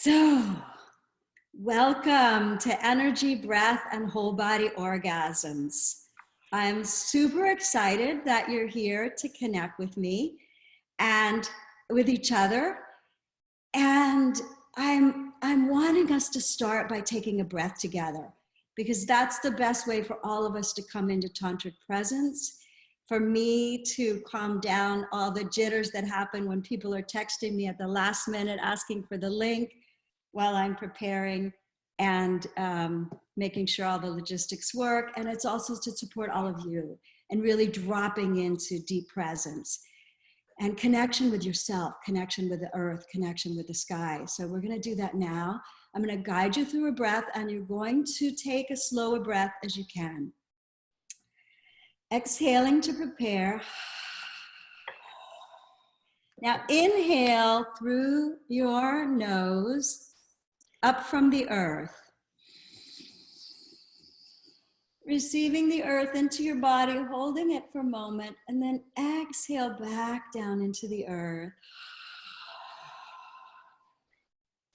So, welcome to Energy, Breath, and Whole Body Orgasms. I'm super excited that you're here to connect with me and with each other. And I'm wanting us to start by taking a breath together, because that's the best way for all of us to come into tantric presence, for me to calm down all the jitters that happen when people are texting me at the last minute asking for the link while I'm preparing and making sure all the logistics work. And it's also to support all of you and really dropping into deep presence and connection with yourself, connection with the earth, connection with the sky. So we're gonna do that now. I'm gonna guide you through a breath, and you're going to take as slow a breath as you can. Exhaling to prepare. Now inhale through your nose, up from the earth. Receiving the earth into your body, holding it for a moment, and then exhale back down into the earth.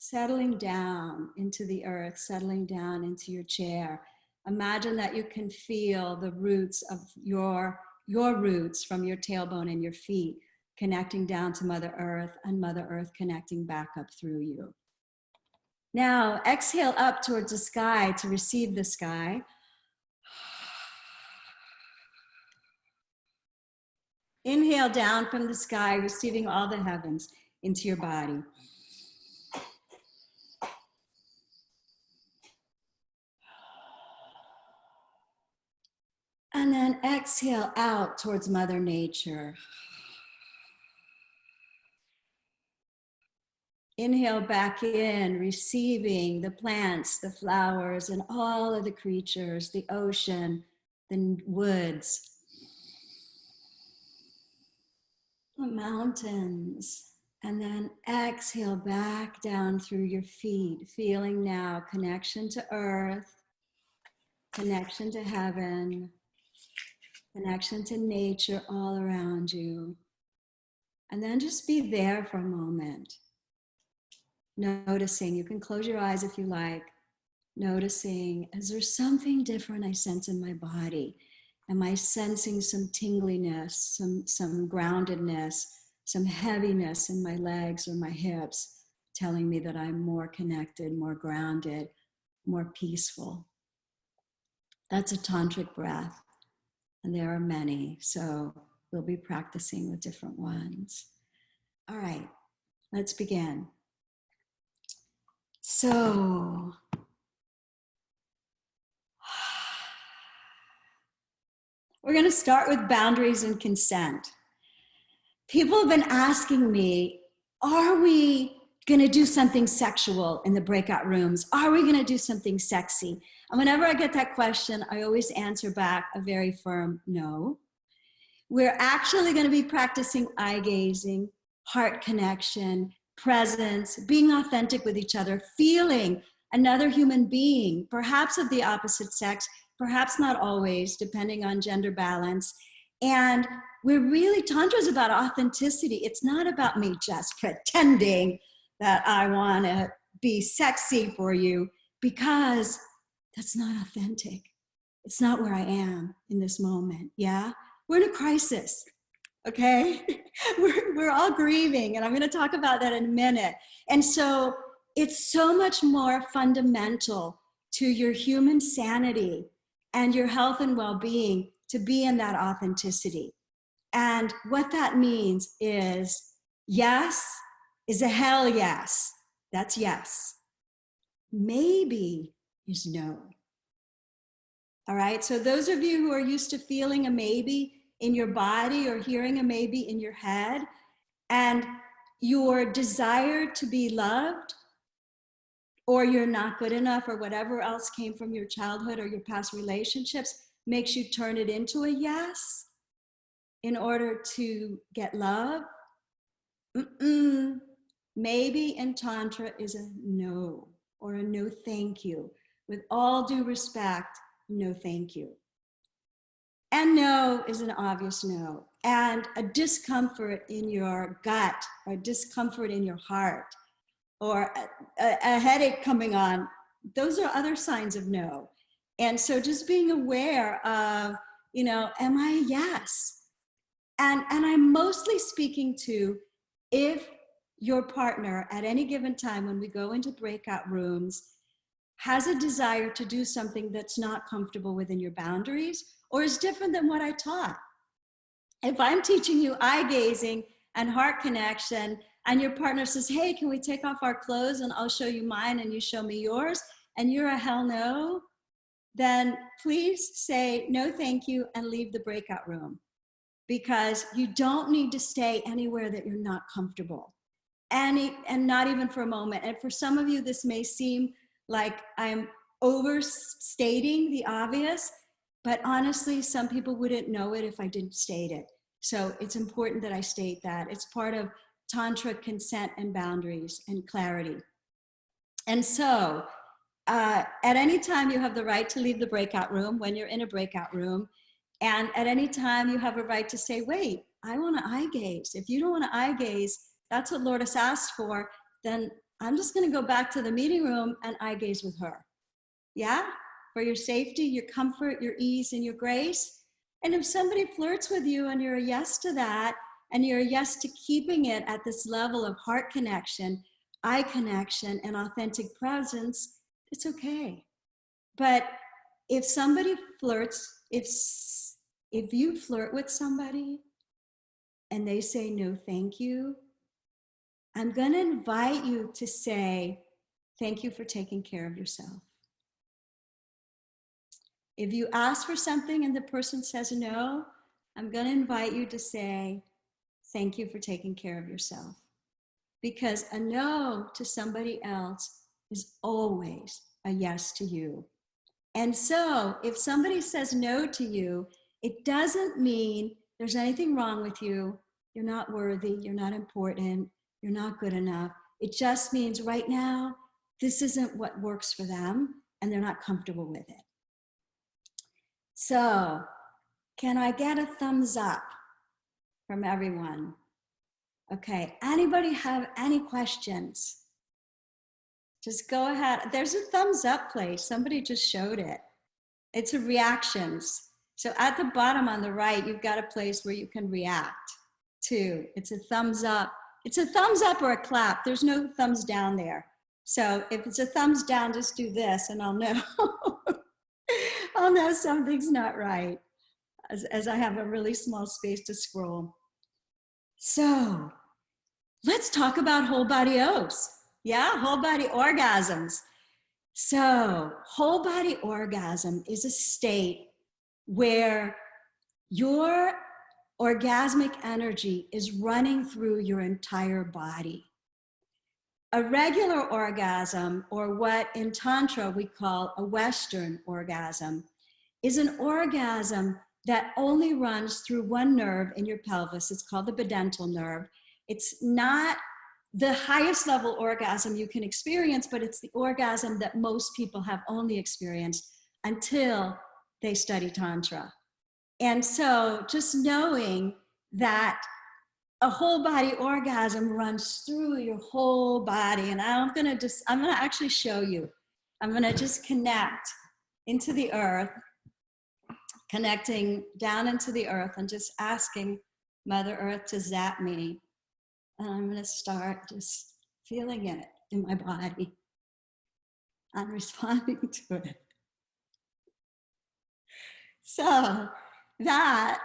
Settling down into the earth, settling down into your chair. Imagine that you can feel the roots of your roots from your tailbone and your feet connecting down to Mother Earth, and Mother Earth connecting back up through you. Now exhale up towards the sky to receive the sky. Inhale down from the sky, receiving all the heavens into your body. And then exhale out towards Mother Nature. Inhale back in, receiving the plants, the flowers, and all of the creatures, the ocean, the woods, the mountains. And then exhale back down through your feet, feeling now connection to earth, connection to heaven, connection to nature all around you. And then just be there for a moment. Noticing, you can close your eyes if you like. Noticing, is there something different I sense in my body? Am I sensing some tingliness, some groundedness, some heaviness in my legs or my hips, telling me that I'm more connected, more grounded, more peaceful? That's a tantric breath, and there are many, so we'll be practicing with different ones. All right, let's begin. So, we're going to start with boundaries and consent. People have been asking me, are we going to do something sexual in the breakout rooms? Are we going to do something sexy? And whenever I get that question, I always answer back a very firm no. We're actually going to be practicing eye gazing, heart connection, presence, being authentic with each other, feeling another human being, perhaps of the opposite sex, perhaps not always, depending on gender balance. And we're really, Tantra is about authenticity. It's not about me just pretending that I want to be sexy for you, because that's not authentic. It's not where I am in this moment, yeah? We're in a crisis. Okay, we're all grieving, and I'm going to talk about that in a minute. And so it's so much more fundamental to your human sanity and your health and well-being to be in that authenticity. And what that means is yes is a hell yes. That's yes. Maybe is no. All right, so those of you who are used to feeling a maybe in your body or hearing a maybe in your head, and your desire to be loved, or you're not good enough, or whatever else came from your childhood or your past relationships makes you turn it into a yes in order to get love. Maybe in Tantra is a no, or a no thank you. With all due respect, no thank you. And no is an obvious no. And a discomfort in your gut, or discomfort in your heart, or a headache coming on, those are other signs of no. And so just being aware of, you know, am I a yes? And I'm mostly speaking to if your partner at any given time when we go into breakout rooms has a desire to do something that's not comfortable within your boundaries or is different than what I taught. If I'm teaching you eye gazing and heart connection, and your partner says, hey, can we take off our clothes and I'll show you mine and you show me yours, and you're a hell no, then please say no thank you and leave the breakout room, because you don't need to stay anywhere that you're not comfortable, and not even for a moment. And for some of you, this may seem like I'm overstating the obvious, but honestly, some people wouldn't know it if I didn't state it. So it's important that I state that. It's part of Tantra consent and boundaries and clarity. And so at any time you have the right to leave the breakout room when you're in a breakout room. And at any time you have a right to say, wait, I want to eye gaze. If you don't want to eye gaze, that's what Lourdes asked for, then I'm just going to go back to the meeting room and eye gaze with her. Yeah? For your safety, your comfort, your ease, and your grace. And if somebody flirts with you and you're a yes to that, and you're a yes to keeping it at this level of heart connection, eye connection, and authentic presence, it's okay. But if somebody flirts, if you flirt with somebody and they say no thank you, I'm going to invite you to say, thank you for taking care of yourself. If you ask for something and the person says no, I'm going to invite you to say, thank you for taking care of yourself. Because a no to somebody else is always a yes to you. And so if somebody says no to you, it doesn't mean there's anything wrong with you. You're not worthy. You're not important. You're not good enough. It just means right now, this isn't what works for them and they're not comfortable with it. So can I get a thumbs up from everyone? Okay, anybody have any questions? Just go ahead. There's a thumbs up place. Somebody just showed it. It's a reactions. So at the bottom on the right, you've got a place where you can react to. It's a thumbs up. It's a thumbs up or a clap. There's no thumbs down there. So if it's a thumbs down, just do this and I'll know. I'll know something's not right as I have a really small space to scroll. So let's talk about whole body O's. Yeah, whole body orgasms. So whole body orgasm is a state where your orgasmic energy is running through your entire body. A regular orgasm, or what in Tantra we call a Western orgasm, is an orgasm that only runs through one nerve in your pelvis. It's called the pedental nerve. It's not the highest level orgasm you can experience, but it's the orgasm that most people have only experienced until they study Tantra. And so just knowing that a whole body orgasm runs through your whole body. And I'm gonna actually show you. I'm gonna just connect into the earth, connecting down into the earth and just asking Mother Earth to zap me. And I'm gonna start just feeling it in my body. I'm responding to it. So that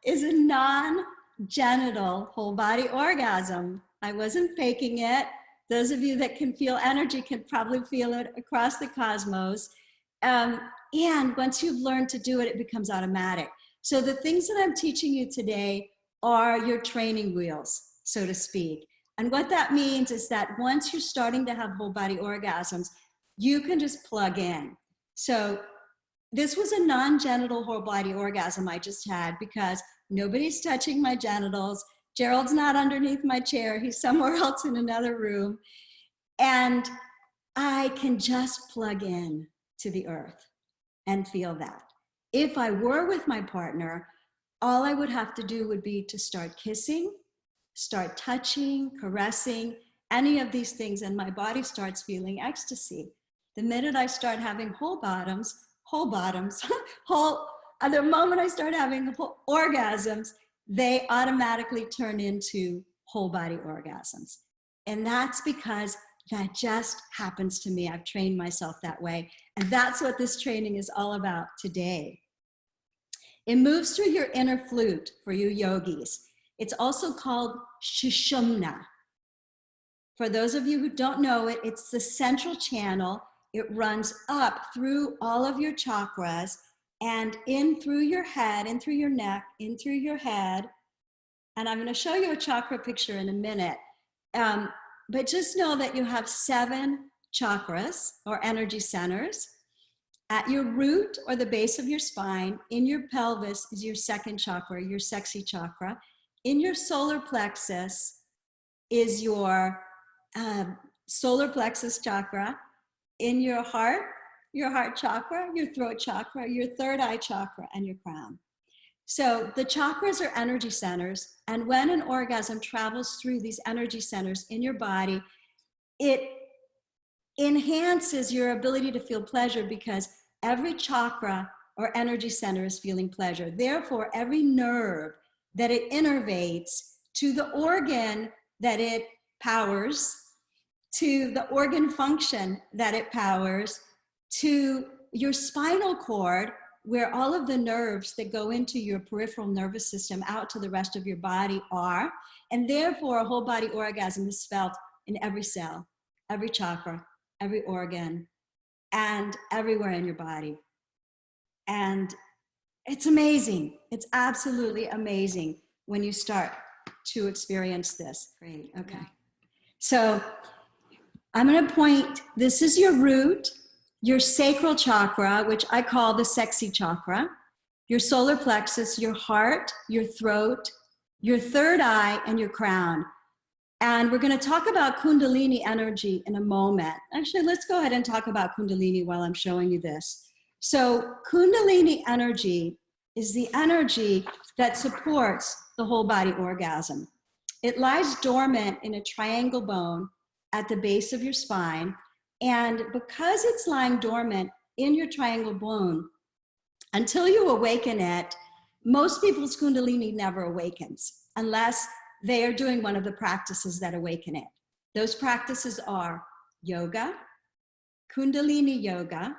is a non-genital whole body orgasm. I wasn't faking it. Those of you that can feel energy can probably feel it across the cosmos. And once you've learned to do it, it becomes automatic. So the things that I'm teaching you today are your training wheels, so to speak. And what that means is that once you're starting to have whole body orgasms, you can just plug in. So this was a non-genital whole body orgasm I just had because nobody's touching my genitals. Gerald's not underneath my chair. He's somewhere else in another room. And I can just plug in to the earth and feel that. If I were with my partner, all I would have to do would be to start kissing, start touching, caressing, any of these things and my body starts feeling ecstasy. The minute I start having whole bottoms, at the moment I start having orgasms, they automatically turn into whole body orgasms. And that's because that just happens to me. I've trained myself that way. And that's what this training is all about today. It moves through your inner flute for you yogis. It's also called Shushumna. For those of you who don't know it, it's the central channel. It runs up through all of your chakras and in through your head, in through your neck, in through your head. And I'm going to show you a chakra picture in a minute. But just know that you have 7 chakras or energy centers. At your root or the base of your spine, in your pelvis is your 2nd chakra, your sexy chakra. In your solar plexus is your solar plexus chakra. In your heart chakra, your throat chakra, your 3rd eye chakra, and your crown. So the chakras are energy centers, and when an orgasm travels through these energy centers in your body, it enhances your ability to feel pleasure because every chakra or energy center is feeling pleasure. Therefore, every nerve that it innervates to the organ that it powers, to the organ function that it powers, to your spinal cord, where all of the nerves that go into your peripheral nervous system out to the rest of your body are. And therefore, a whole body orgasm is felt in every cell, every chakra, every organ, and everywhere in your body. And it's amazing. It's absolutely amazing when you start to experience this. Great, okay. So I'm going to point, this is your root, your sacral chakra, which I call the sexy chakra, your solar plexus, your heart, your throat, your 3rd eye, and your crown. And we're going to talk about Kundalini energy in a moment. Actually, let's go ahead and talk about Kundalini while I'm showing you this. So Kundalini energy is the energy that supports the whole body orgasm. It lies dormant in a triangle bone at the base of your spine. And because it's lying dormant in your triangle bone, until you awaken it, most people's Kundalini never awakens unless they are doing one of the practices that awaken it. Those practices are yoga, Kundalini yoga,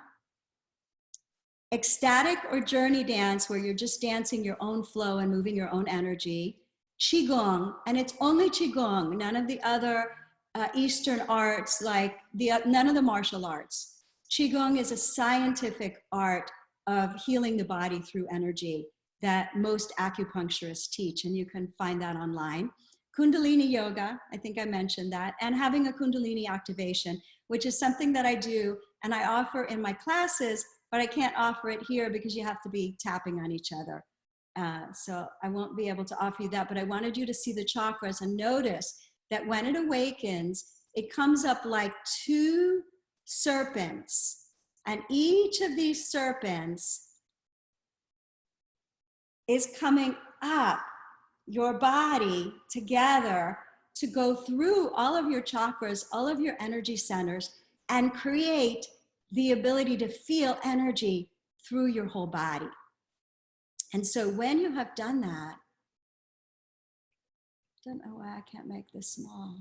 ecstatic or journey dance, where you're just dancing your own flow and moving your own energy, Qigong, and it's only Qigong, none of the other Eastern arts, like none of the martial arts. Qigong is a scientific art of healing the body through energy that most acupuncturists teach, and you can find that online. Kundalini yoga, I think I mentioned that, and having a Kundalini activation, which is something that I do and I offer in my classes, but I can't offer it here because you have to be tapping on each other. So I won't be able to offer you that, but I wanted you to see the chakras and notice that when it awakens, it comes up like 2 serpents, and each of these serpents is coming up your body together to go through all of your chakras, all of your energy centers, and create the ability to feel energy through your whole body. And so when you have done that, don't know why I can't make this small.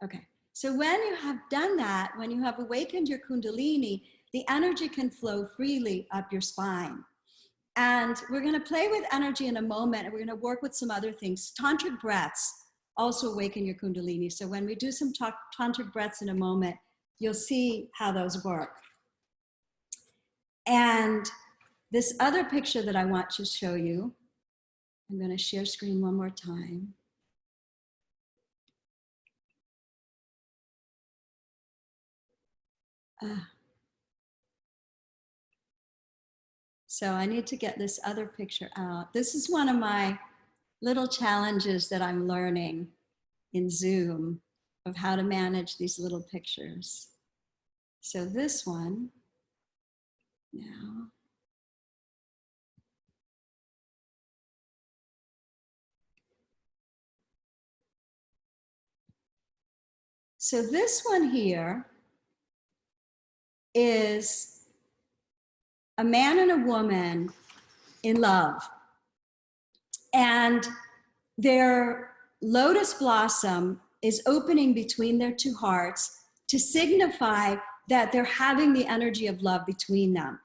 Okay, so when you have done that, when you have awakened your Kundalini, the energy can flow freely up your spine. And we're going to play with energy in a moment, and we're going to work with some other things. Tantric breaths also awaken your Kundalini. So when we do some tantric breaths in a moment, you'll see how those work. And this other picture that I want to show you, I'm going to share screen one more time. So I need to get this other picture out. This is one of my little challenges that I'm learning in Zoom of how to manage these little pictures. So this one now. So this one here is a man and a woman in love. And their lotus blossom is opening between their two hearts to signify that they're having the energy of love between them.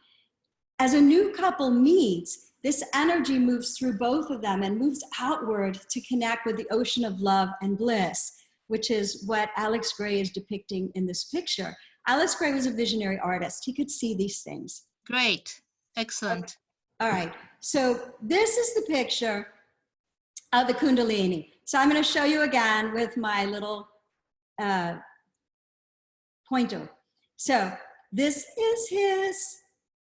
As a new couple meets, this energy moves through both of them and moves outward to connect with the ocean of love and bliss, which is what Alex Gray is depicting in this picture. Alex Gray was a visionary artist. He could see these things. Great. Excellent. All right. So this is the picture of the Kundalini. So I'm going to show you again with my little pointer. So this is his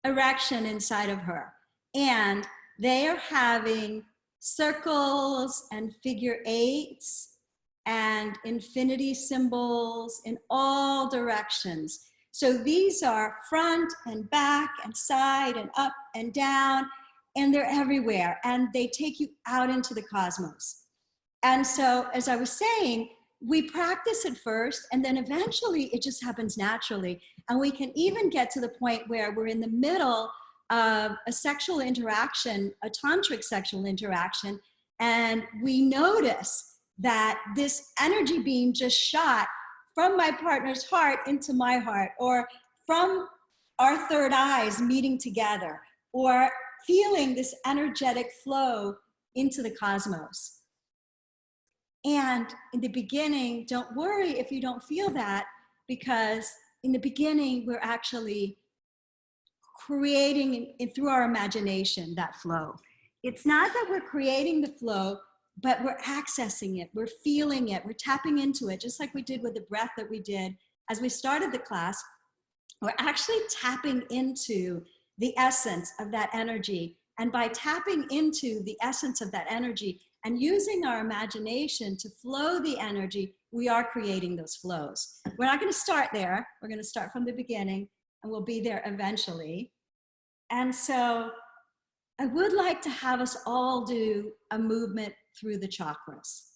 erection inside of her. And they are having circles and figure eights and infinity symbols in all directions. So these are front and back and side and up and down, and they're everywhere, and they take you out into the cosmos. And so, as I was saying, we practice it first, and then eventually it just happens naturally. And we can even get to the point where we're in the middle of a sexual interaction, a tantric sexual interaction, and we notice that this energy beam just shot from my partner's heart into my heart, or from our third eyes meeting together, or feeling this energetic flow into the cosmos. And in the beginning, don't worry if you don't feel that, because in the beginning, we're actually creating through our imagination that flow. It's not that we're creating the flow, but we're accessing it, we're feeling it, we're tapping into it, just like we did with the breath that we did as we started the class. We're actually tapping into the essence of that energy. And by tapping into the essence of that energy and using our imagination to flow the energy, we are creating those flows. We're not going to start there. We're going to start from the beginning, and we'll be there eventually. And so I would like to have us all do a movement through the chakras.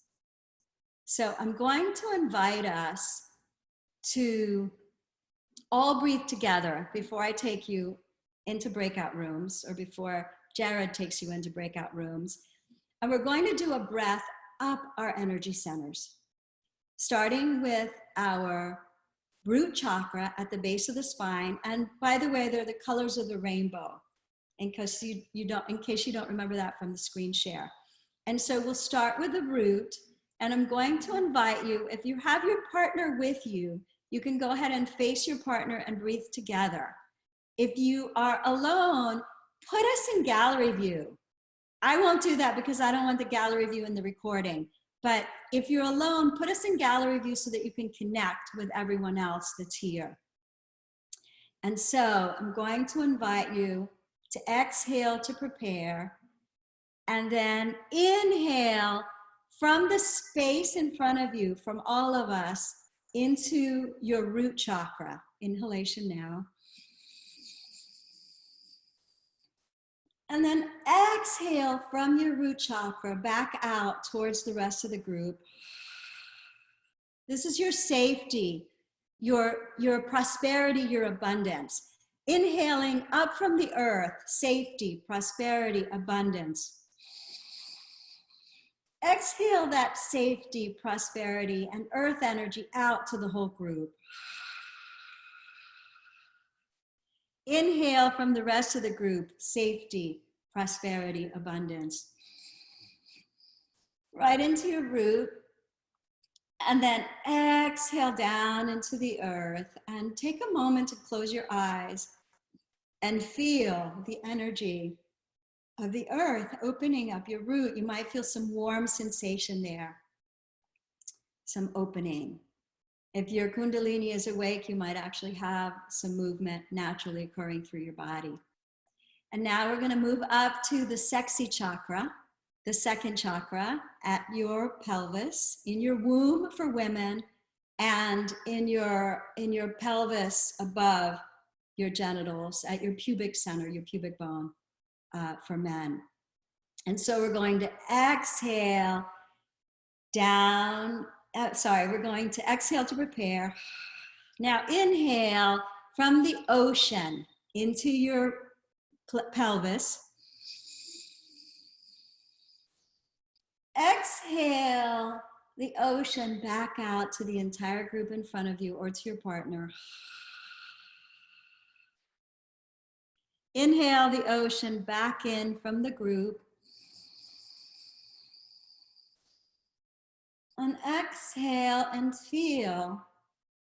So I'm going to invite us to all breathe together before I take you into breakout rooms, or before Jared takes you into breakout rooms. And we're going to do a breath up our energy centers, starting with our root chakra at the base of the spine. And by the way, they're the colors of the rainbow, in case you don't remember that from the screen share. And so we'll start with the root, and I'm going to invite you, if you have your partner with you, you can go ahead and face your partner and breathe together. If you are alone, put us in gallery view. I won't do that because I don't want the gallery view in the recording. But if you're alone, put us in gallery view so that you can connect with everyone else that's here. And so I'm going to invite you to exhale to prepare, and then inhale from the space in front of you, from all of us, into your root chakra. Inhalation now. And then exhale from your root chakra back out towards the rest of the group. This is your safety, your prosperity, your abundance. Inhaling up from the earth, safety, prosperity, abundance. Exhale that safety, prosperity, and earth energy out to the whole group. Inhale from the rest of the group, safety, prosperity, abundance. Right into your root, and then exhale down into the earth, and take a moment to close your eyes and feel the energy of the earth opening up your root. You might feel some warm sensation there, some opening. If your Kundalini is awake, you might actually have some movement naturally occurring through your body. And now we're going to move up to the sexy chakra, the second chakra at your pelvis, in your womb for women, and in your pelvis above your genitals, at your pubic center, your pubic bone for men. And so we're going to exhale down we're going to exhale to prepare. Now inhale from the ocean into your pelvis. Exhale the ocean back out to the entire group in front of you or to your partner. Inhale the ocean back in from the group. And exhale and feel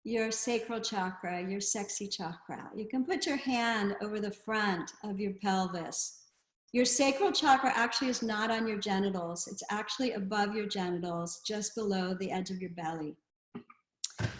your sacral chakra, your sexy chakra. You can put your hand over the front of your pelvis. Your sacral chakra actually is not on your genitals. It's actually above your genitals, just below the edge of your belly.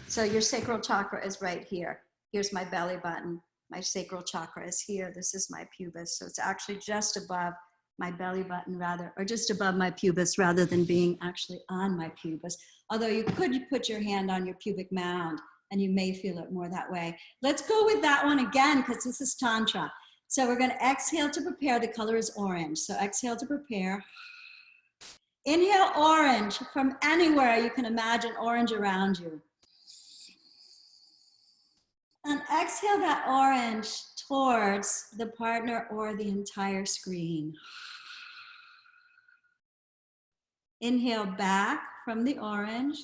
So your sacral chakra is right here. Here's my belly button. My sacral chakra is here. This is my pubis. So it's actually just above my belly button rather, or just above my pubis rather than being actually on my pubis. Although you could put your hand on your pubic mound and you may feel it more that way. Let's go with that one again because this is Tantra. So we're going to exhale to prepare. The color is orange. So exhale to prepare. Inhale orange from anywhere you can imagine orange around you. And exhale that orange towards the partner or the entire screen. Inhale back from the orange.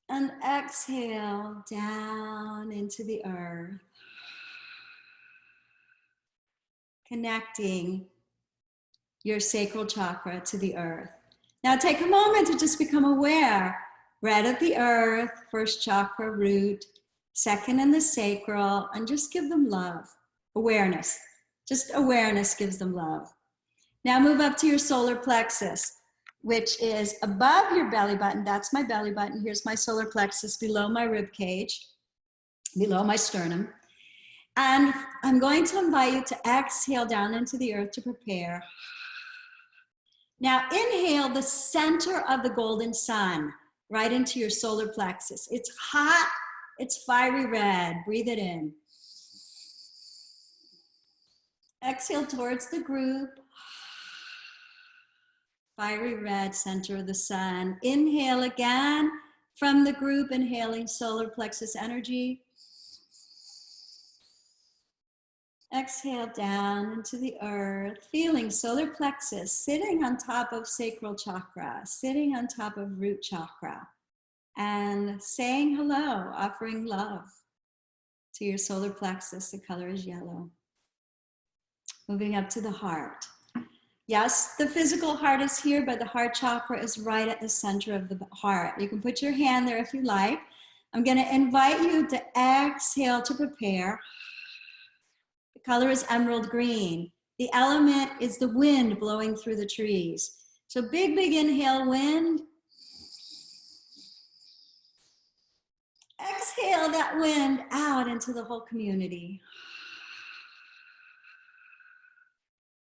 And exhale down into the earth. Connecting your sacral chakra to the earth. Now take a moment to just become aware. Red at the earth, first chakra, root, second in the sacral, and just give them love. Awareness. Just awareness gives them love. Now move up to your solar plexus, which is above your belly button. That's my belly button. Here's my solar plexus below my rib cage, below my sternum. And I'm going to invite you to exhale down into the earth to prepare. Now inhale the center of the golden sun right into your solar plexus. It's hot, it's fiery red. Breathe it in. Exhale towards the group. Fiery red, center of the sun. Inhale again from the group, inhaling solar plexus energy. Exhale down into the earth, feeling solar plexus sitting on top of sacral chakra, sitting on top of root chakra, and saying hello, offering love to your solar plexus. The color is yellow. Moving up to the heart. Yes, the physical heart is here, but the heart chakra is right at the center of the heart. You can put your hand there if you like. I'm going to invite you to exhale to prepare. The color is emerald green. The element is the wind blowing through the trees. So big, big inhale, wind. Exhale that wind out into the whole community.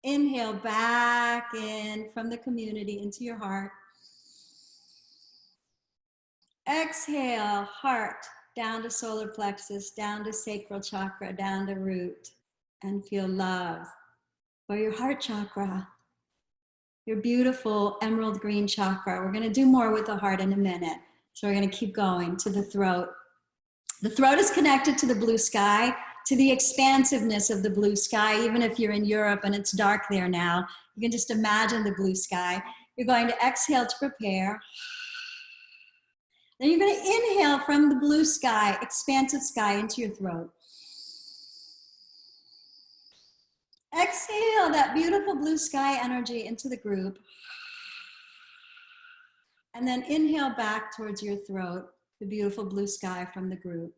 Inhale back in from the community into your heart. Exhale, heart, down to solar plexus, down to sacral chakra, down to root, and feel love for your heart chakra, your beautiful emerald green chakra. We're going to do more with the heart in a minute. So we're going to keep going to the throat. The throat is connected to the blue sky, to the expansiveness of the blue sky. Even if you're in Europe and it's dark there now, you can just imagine the blue sky. You're going to exhale to prepare. Then you're going to inhale from the blue sky, expansive sky, into your throat. Exhale that beautiful blue sky energy into the group. And then inhale back towards your throat, the beautiful blue sky from the group.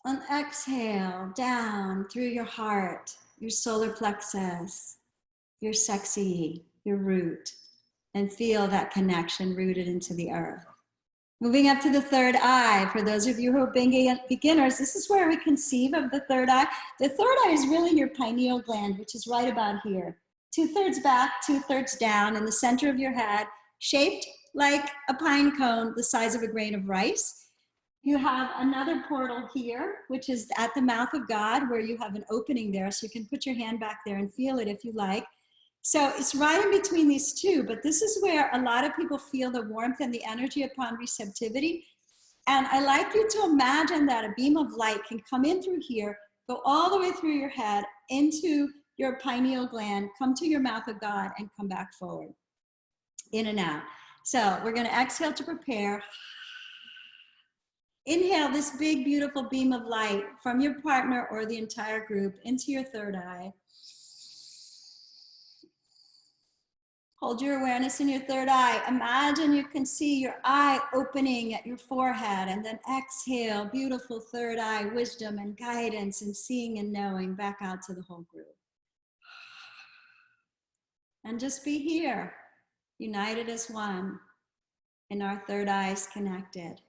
And exhale down through your heart, your solar plexus, your sexy, your root, and feel that connection rooted into the earth. Moving up to the third eye. For those of you who are beginners, this is where we conceive of the third eye. The third eye is really your pineal gland, which is right about here. 2/3 back, 2/3 down in the center of your head, shaped like a pine cone the size of a grain of rice. You have another portal here, which is at the mouth of God, where you have an opening there, so you can put your hand back there and feel it if you like. So it's right in between these two, but this is where a lot of people feel the warmth and the energy upon receptivity. And I like you to imagine that a beam of light can come in through here, go all the way through your head, into your pineal gland, come to your mouth of God, and come back forward, in and out. So we're going to exhale to prepare. Inhale this big, beautiful beam of light from your partner or the entire group into your third eye. Hold your awareness in your third eye. Imagine you can see your eye opening at your forehead, and then exhale, beautiful third eye, wisdom and guidance and seeing and knowing back out to the whole group. And just be here, united as one, in our third eyes connected.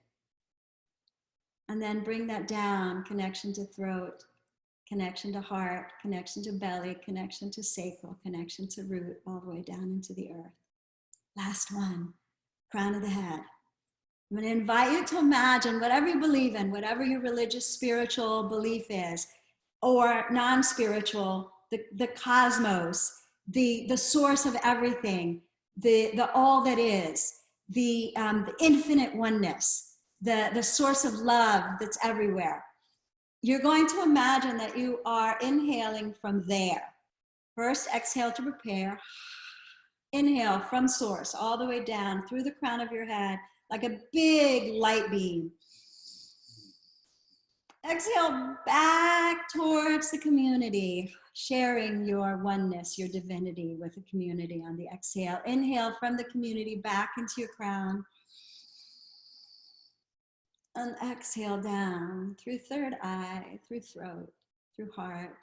And then bring that down, connection to throat, connection to heart, connection to belly, connection to sacral, connection to root, all the way down into the earth. Last one, crown of the head. I'm going to invite you to imagine whatever you believe in, whatever your religious, spiritual belief is, or non-spiritual, the cosmos, the source of everything, the all that is, the infinite oneness, the source of love that's everywhere. You're going to imagine that you are inhaling from there. First, exhale to prepare. Inhale from source all the way down through the crown of your head like a big light beam. Exhale back towards the community, sharing your oneness, your divinity with the community on the exhale. Inhale from the community back into your crown. And exhale down through third eye, through throat, through heart,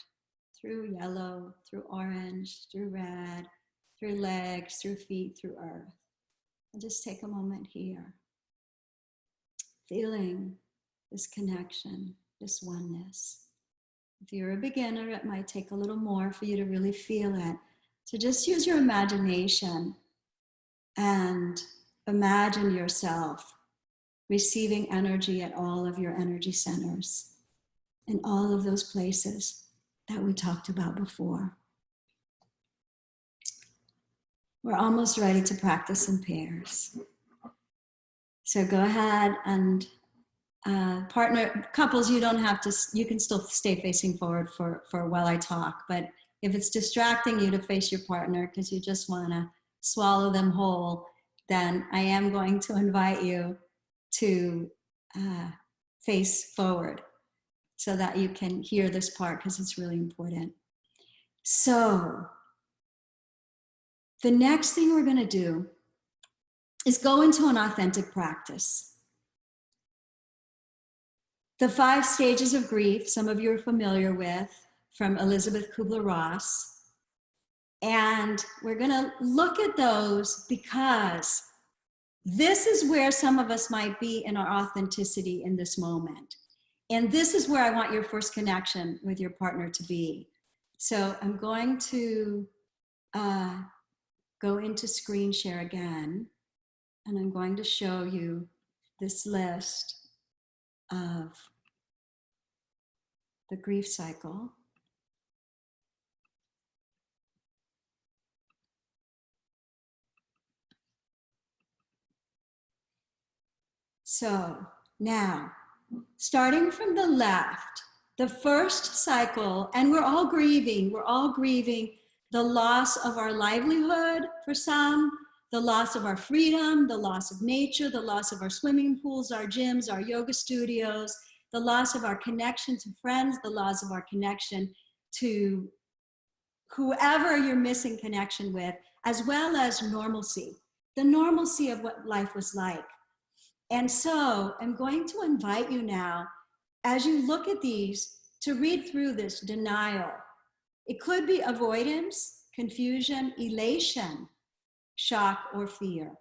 through yellow, through orange, through red, through legs, through feet, through earth. And just take a moment here, feeling this connection, this oneness. If you're a beginner, it might take a little more for you to really feel it. So just use your imagination and imagine yourself receiving energy at all of your energy centers in all of those places that we talked about before. We're almost ready to practice in pairs. So go ahead and partner, couples, you don't have to, you can still stay facing forward for while I talk, but if it's distracting you to face your partner because you just want to swallow them whole, then I am going to invite you to face forward so that you can hear this part because it's really important. So the next thing we're going to do is go into an authentic practice. The 5 stages of grief, some of you are familiar with, from Elizabeth Kubler-Ross. And we're going to look at those because this is where some of us might be in our authenticity in this moment. And this is where I want your first connection with your partner to be. So I'm going to go into screen share again, and I'm going to show you this list of the grief cycle. So now, starting from the left, the first cycle, and we're all grieving the loss of our livelihood for some, the loss of our freedom, the loss of nature, the loss of our swimming pools, our gyms, our yoga studios, the loss of our connection to friends, the loss of our connection to whoever you're missing connection with, as well as normalcy, the normalcy of what life was like. And so I'm going to invite you now, as you look at these, to read through this denial. It could be avoidance, confusion, elation, shock, or fear.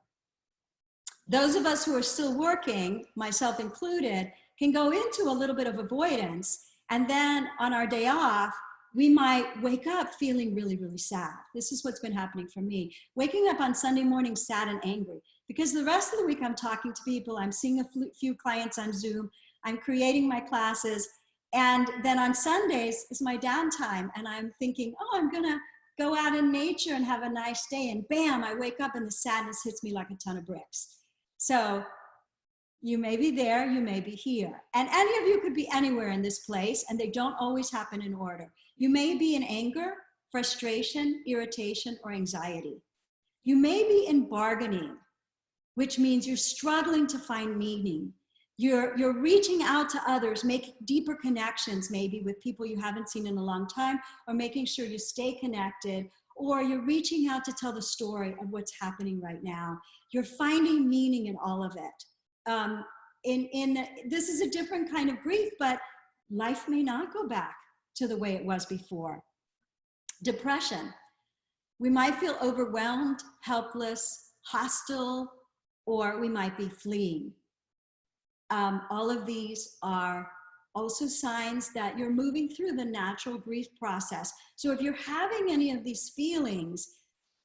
Those of us who are still working, myself included, can go into a little bit of avoidance, and then on our day off, we might wake up feeling really, really sad. This is what's been happening for me. Waking up on Sunday morning sad and angry, because the rest of the week I'm talking to people, I'm seeing a few clients on Zoom, I'm creating my classes, and then on Sundays is my downtime, and I'm thinking, oh, I'm gonna go out in nature and have a nice day, and bam, I wake up and the sadness hits me like a ton of bricks. So you may be there, you may be here. And any of you could be anywhere in this place, and they don't always happen in order. You may be in anger, frustration, irritation, or anxiety. You may be in bargaining, which means you're struggling to find meaning. You're reaching out to others, making deeper connections maybe with people you haven't seen in a long time, or making sure you stay connected, or you're reaching out to tell the story of what's happening right now. You're finding meaning in all of it. This is a different kind of grief, but life may not go back to the way it was before. Depression. We might feel overwhelmed, helpless, hostile, or we might be fleeing. All of these are also signs that you're moving through the natural grief process. So if you're having any of these feelings,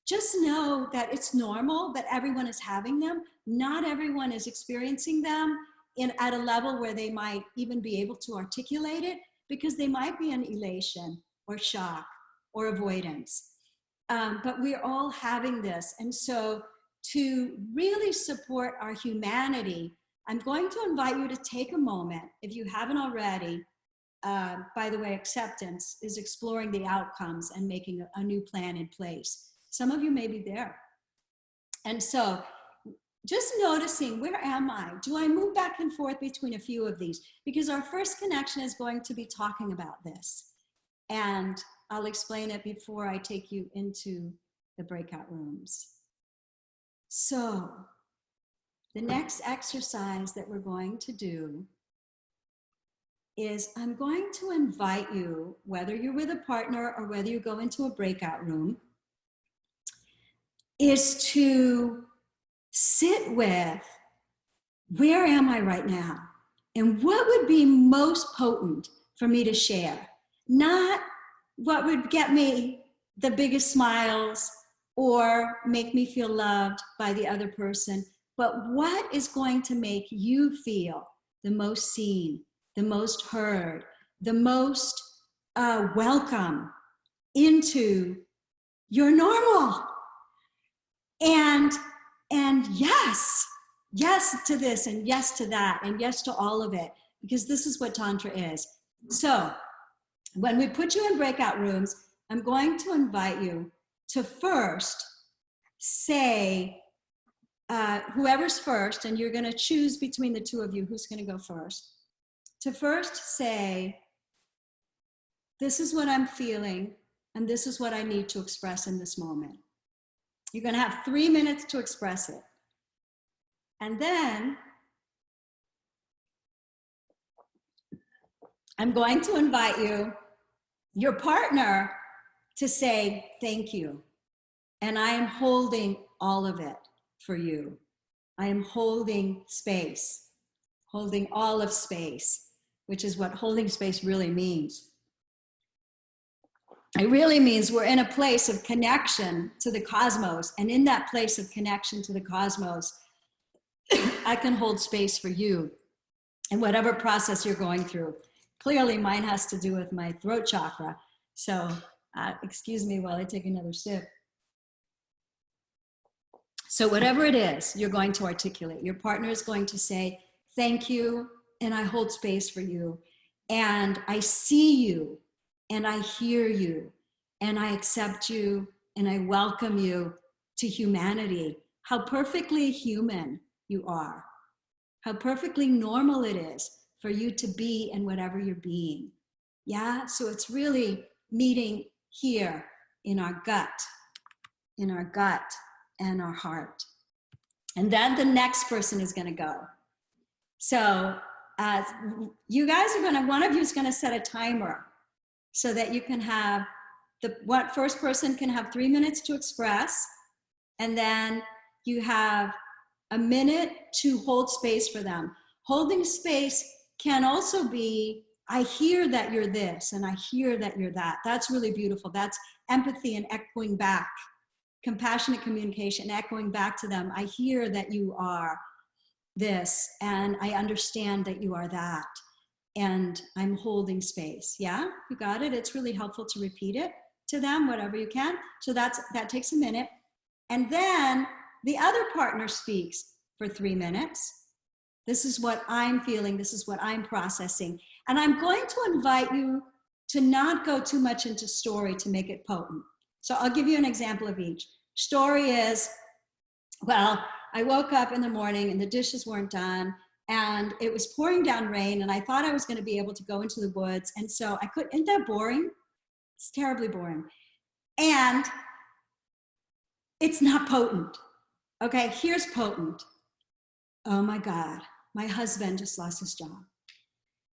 just know that it's normal, that everyone is having them. Not everyone is experiencing them at a level where they might even be able to articulate it, because they might be in elation or shock or avoidance. But we're all having this. And so to really support our humanity, I'm going to invite you to take a moment, if you haven't already. By the way, acceptance is exploring the outcomes and making a new plan in place. Some of you may be there. And so just noticing, where am I? Do I move back and forth between a few of these? Because our first connection is going to be talking about this. And I'll explain it before I take you into the breakout rooms. So the next exercise that we're going to do is I'm going to invite you, whether you're with a partner or whether you go into a breakout room, is to sit with, where am I right now? And what would be most potent for me to share? Not what would get me the biggest smiles or make me feel loved by the other person, but what is going to make you feel the most seen, the most heard, the most welcome into your normal. And yes to this, and yes to that, and yes to all of it, because this is what Tantra is. So when we put you in breakout rooms, I'm going to invite you to first say, whoever's first, and you're going to choose between the two of you who's going to go first, to first say, this is what I'm feeling, and this is what I need to express in this moment. You're going to have 3 minutes to express it. And then I'm going to invite you, your partner, to say thank you. And I am holding all of it for you. I am holding space, holding all of space, which is what holding space really means. It really means we're in a place of connection to the cosmos. And in that place of connection to the cosmos, I can hold space for you in whatever process you're going through. Clearly, mine has to do with my throat chakra. So excuse me while I take another sip. So whatever it is you're going to articulate, your partner is going to say, thank you, and I hold space for you. And I see you, and I hear you, and I accept you, and I welcome you to humanity. How perfectly human you are. How perfectly normal it is for you to be in whatever you're being. Yeah, so it's really meeting here in our gut and our heart. And then the next person is going to go. So you guys are going to, one of you is going to set a timer so that you can have, first person can have 3 minutes to express, and then you have a minute to hold space for them. Holding space can also be, I hear that you're this, and I hear that you're that. That's really beautiful. That's empathy and echoing back. Compassionate communication, echoing back to them. I hear that you are this, and I understand that you are that, and I'm holding space. Yeah, you got it? It's really helpful to repeat it, to them, whatever you can. So that takes a minute. And then the other partner speaks for 3 minutes. This is what I'm feeling. This is what I'm processing. And I'm going to invite you to not go too much into story to make it potent. So I'll give you an example of each. Story is, well, I woke up in the morning and the dishes weren't done and it was pouring down rain and I thought I was going to be able to go into the woods. And so I couldn't. Isn't that boring? It's terribly boring. And it's not potent. Okay, here's potent. Oh my God, my husband just lost his job.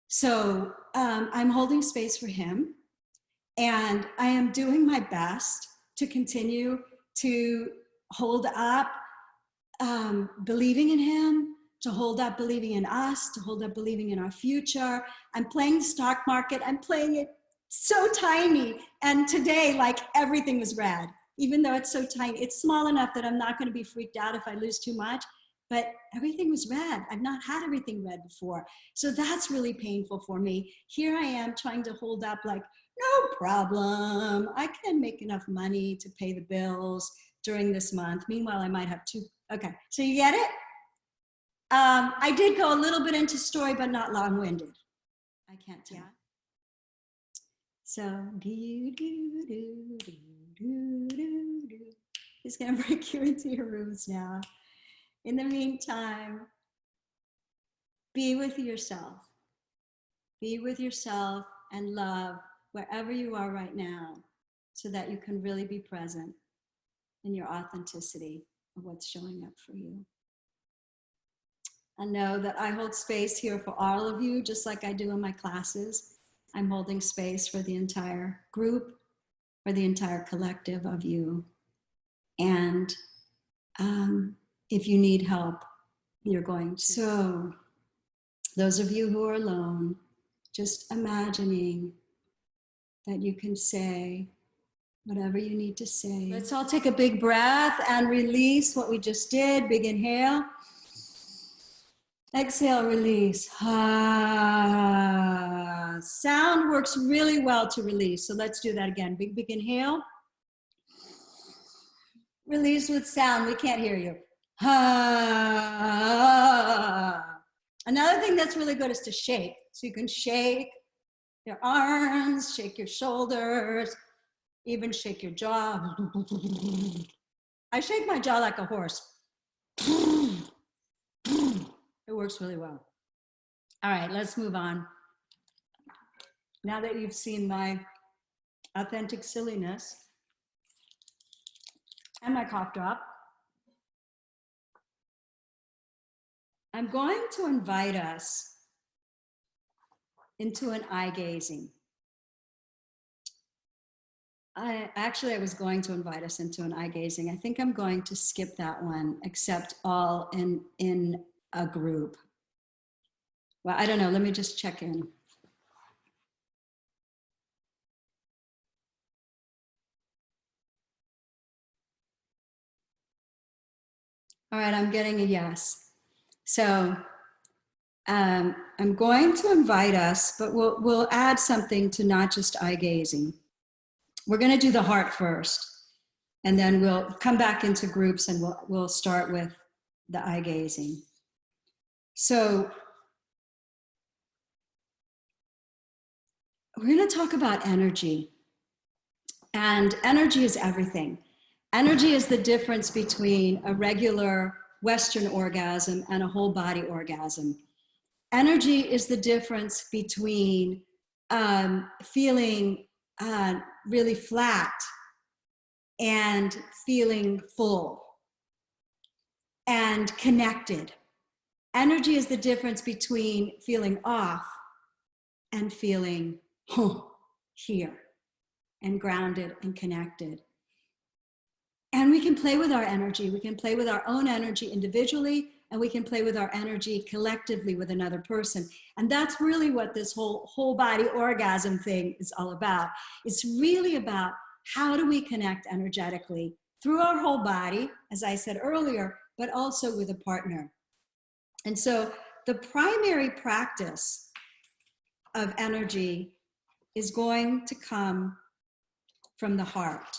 So I'm holding space for him and I am doing my best to continue to hold up believing in him, to hold up believing in us, to hold up believing in our future. I'm playing the stock market. I'm playing it so tiny. And today, like everything was red, even though it's so tiny. It's small enough that I'm not going to be freaked out if I lose too much, but everything was red. I've not had everything red before. So that's really painful for me. Here I am trying to hold up like, no problem. I can make enough money to pay the bills during this month. Meanwhile, I might have two. Okay, so you get it? I did go a little bit into story, but not long-winded. I can't tell. Yeah. So, he's gonna break you into your rooms now. In the meantime, be with yourself. Be with yourself and love wherever you are right now so that you can really be present in your authenticity of what's showing up for you. And know that I hold space here for all of you, just like I do in my classes. I'm holding space for the entire group, for the entire collective of you. And if you need help, you're going to. So those of you who are alone, just imagining that you can say whatever you need to say. Let's all take a big breath and release what we just did. Big inhale. Exhale, release. Ah. Sound works really well to release. So let's do that again. Big, big inhale. Release with sound. We can't hear you. Ah. Another thing that's really good is to shake. So you can shake your arms, shake your shoulders, even shake your jaw. I shake my jaw like a horse. It works really well. All right, let's move on. Now that you've seen my authentic silliness and my cough drop, I'm going to invite us into an eye gazing. I was going to invite us into an eye gazing. I think I'm going to skip that one, except all in a group. Well, I don't know. Let me just check in. All right, I'm getting a yes. So I'm going to invite us, but we'll add something to not just eye gazing. We're going to do the heart first, and then we'll come back into groups and we'll start with the eye gazing. So we're going to talk about energy. And energy is everything. Energy is the difference between a regular Western orgasm and a whole body orgasm. Energy is the difference between feeling really flat and feeling full and connected. Energy is the difference between feeling off and feeling here and grounded and connected. And we can play with our energy. We can play with our own energy individually, and we can play with our energy collectively with another person. And that's really what this whole body orgasm thing is all about. It's really about how do we connect energetically through our whole body, as I said earlier, but also with a partner. And so the primary practice of energy is going to come from the heart.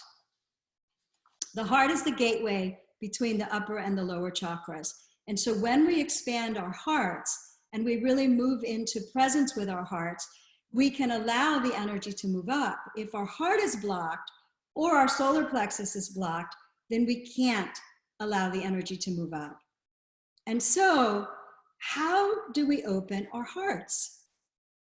The heart is the gateway between the upper and the lower chakras. And so when we expand our hearts and we really move into presence with our hearts, we can allow the energy to move up. If our heart is blocked or our solar plexus is blocked, then we can't allow the energy to move up. And so, how do we open our hearts?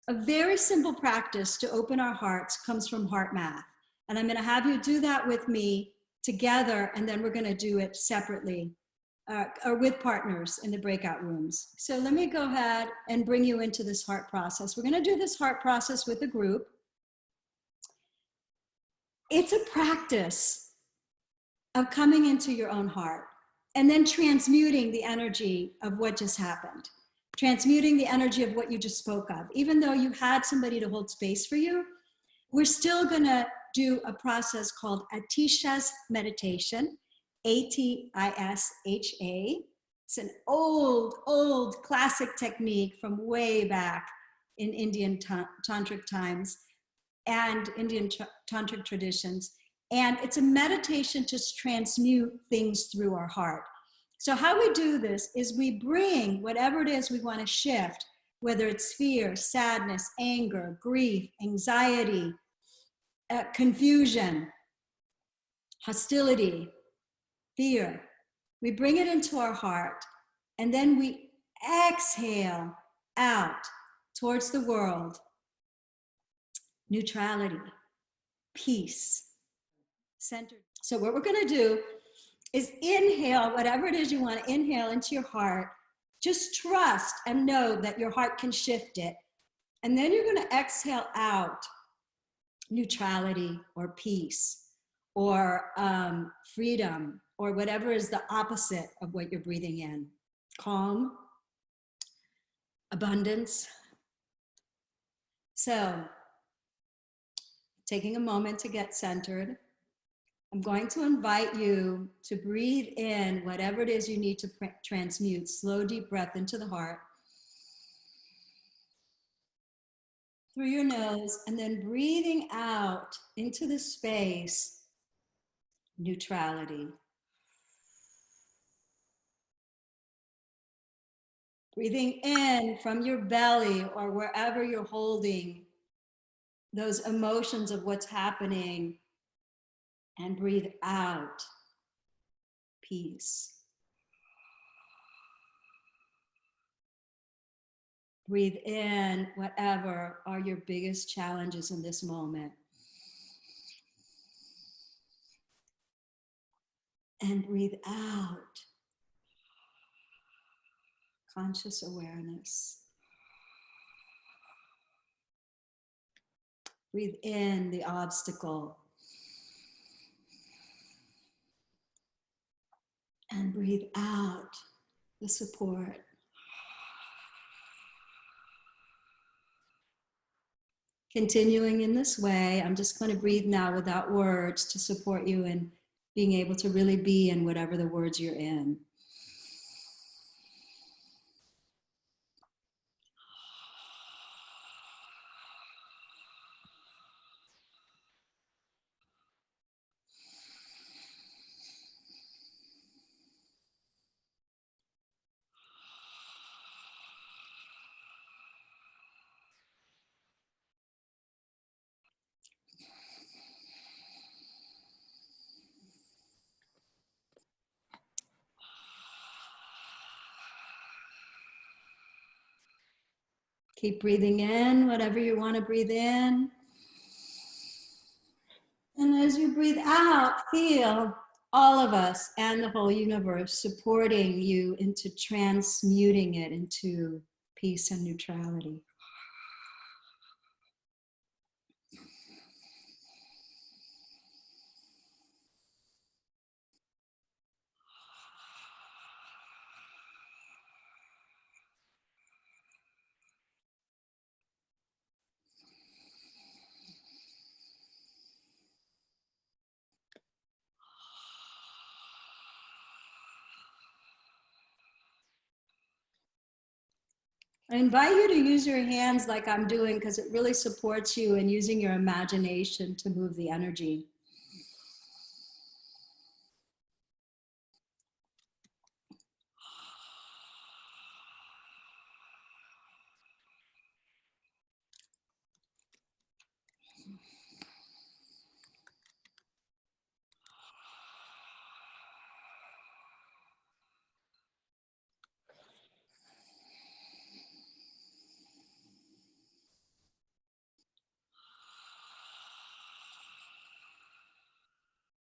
A very simple practice to open our hearts comes from heart math. And I'm going to have you do that with me together, and then we're going to do it separately or with partners in the breakout rooms. So let me go ahead and bring you into this heart process. We're going to do this heart process with a group. It's a practice of coming into your own heart and then transmuting the energy of what just happened, transmuting the energy of what you just spoke of. Even though you had somebody to hold space for you, we're still going to do a process called Atisha's meditation, A-T-I-S-H-A. It's an old classic technique from way back in Indian tantric times and Indian tantric traditions. And it's a meditation to transmute things through our heart. So how we do this is we bring whatever it is we want to shift, whether it's fear, sadness, anger, grief, anxiety, confusion, hostility, fear. We bring it into our heart, and then we exhale out towards the world. Neutrality, peace, centered. So what we're going to do is inhale whatever it is you want to inhale into your heart. Just trust and know that your heart can shift it. And then you're going to exhale out neutrality or peace or freedom or whatever is the opposite of what you're breathing in. Calm, abundance. So, taking a moment to get centered, I'm going to invite you to breathe in whatever it is you need to transmute. Slow, deep breath into the heart. Through your nose, and then breathing out into the space, neutrality. Breathing in from your belly or wherever you're holding those emotions of what's happening, and breathe out, peace. Breathe in whatever are your biggest challenges in this moment. And breathe out, conscious awareness. Breathe in the obstacle. And breathe out the support. Continuing in this way, I'm just going to breathe now without words to support you in being able to really be in whatever the words you're in. Keep breathing in whatever you want to breathe in. And as you breathe out, feel all of us and the whole universe supporting you into transmuting it into peace and neutrality. I invite you to use your hands like I'm doing because it really supports you in using your imagination to move the energy.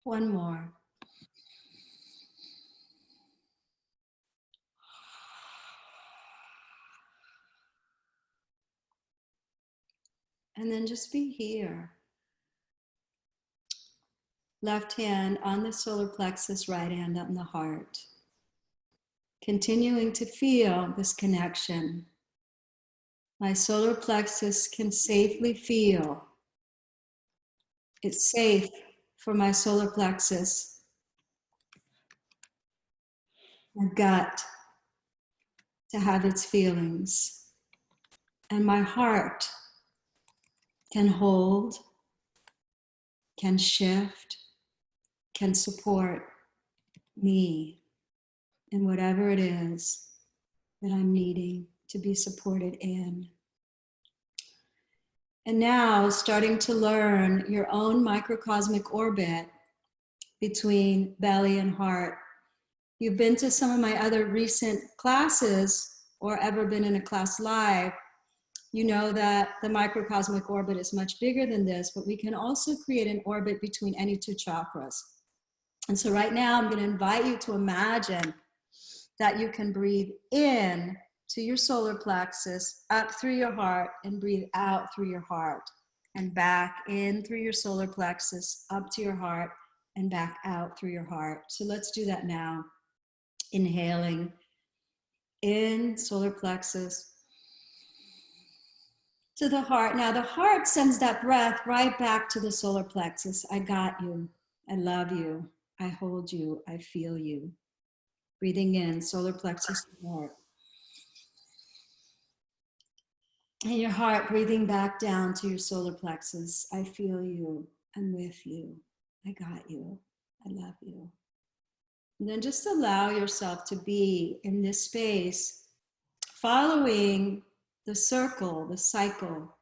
One more. And then just be here. Left hand on the solar plexus, right hand on the heart. Continuing to feel this connection. My solar plexus can safely feel. It's safe for my solar plexus, my gut, to have its feelings. And my heart can hold, can shift, can support me in whatever it is that I'm needing to be supported in. And now, starting to learn your own microcosmic orbit between belly and heart. You've been to some of my other recent classes or ever been in a class live, you know that the microcosmic orbit is much bigger than this, but we can also create an orbit between any two chakras. And so right now I'm going to invite you to imagine that you can breathe in to your solar plexus, up through your heart, and breathe out through your heart, and back in through your solar plexus, up to your heart, and back out through your heart. So let's do that now. Inhaling in, solar plexus, to the heart. Now the heart sends that breath right back to the solar plexus. I got you. I love you. I hold you. I feel you. Breathing in, solar plexus to heart. And your heart breathing back down to your solar plexus. I feel you. I'm with you. I got you. I love you. And then just allow yourself to be in this space, following the circle, the cycle,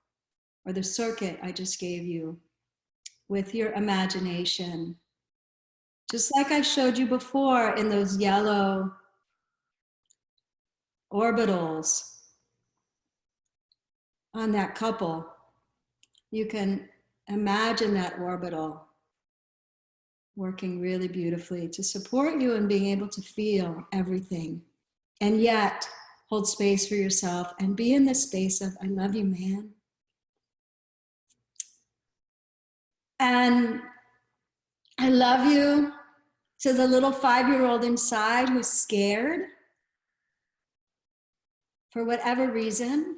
or the circuit I just gave you with your imagination. Just like I showed you before in those yellow orbitals on that couple, you can imagine that orbital working really beautifully to support you in being able to feel everything, and yet hold space for yourself and be in this space of, I love you, man. And I love you to the little 5-year-old inside who's scared for whatever reason,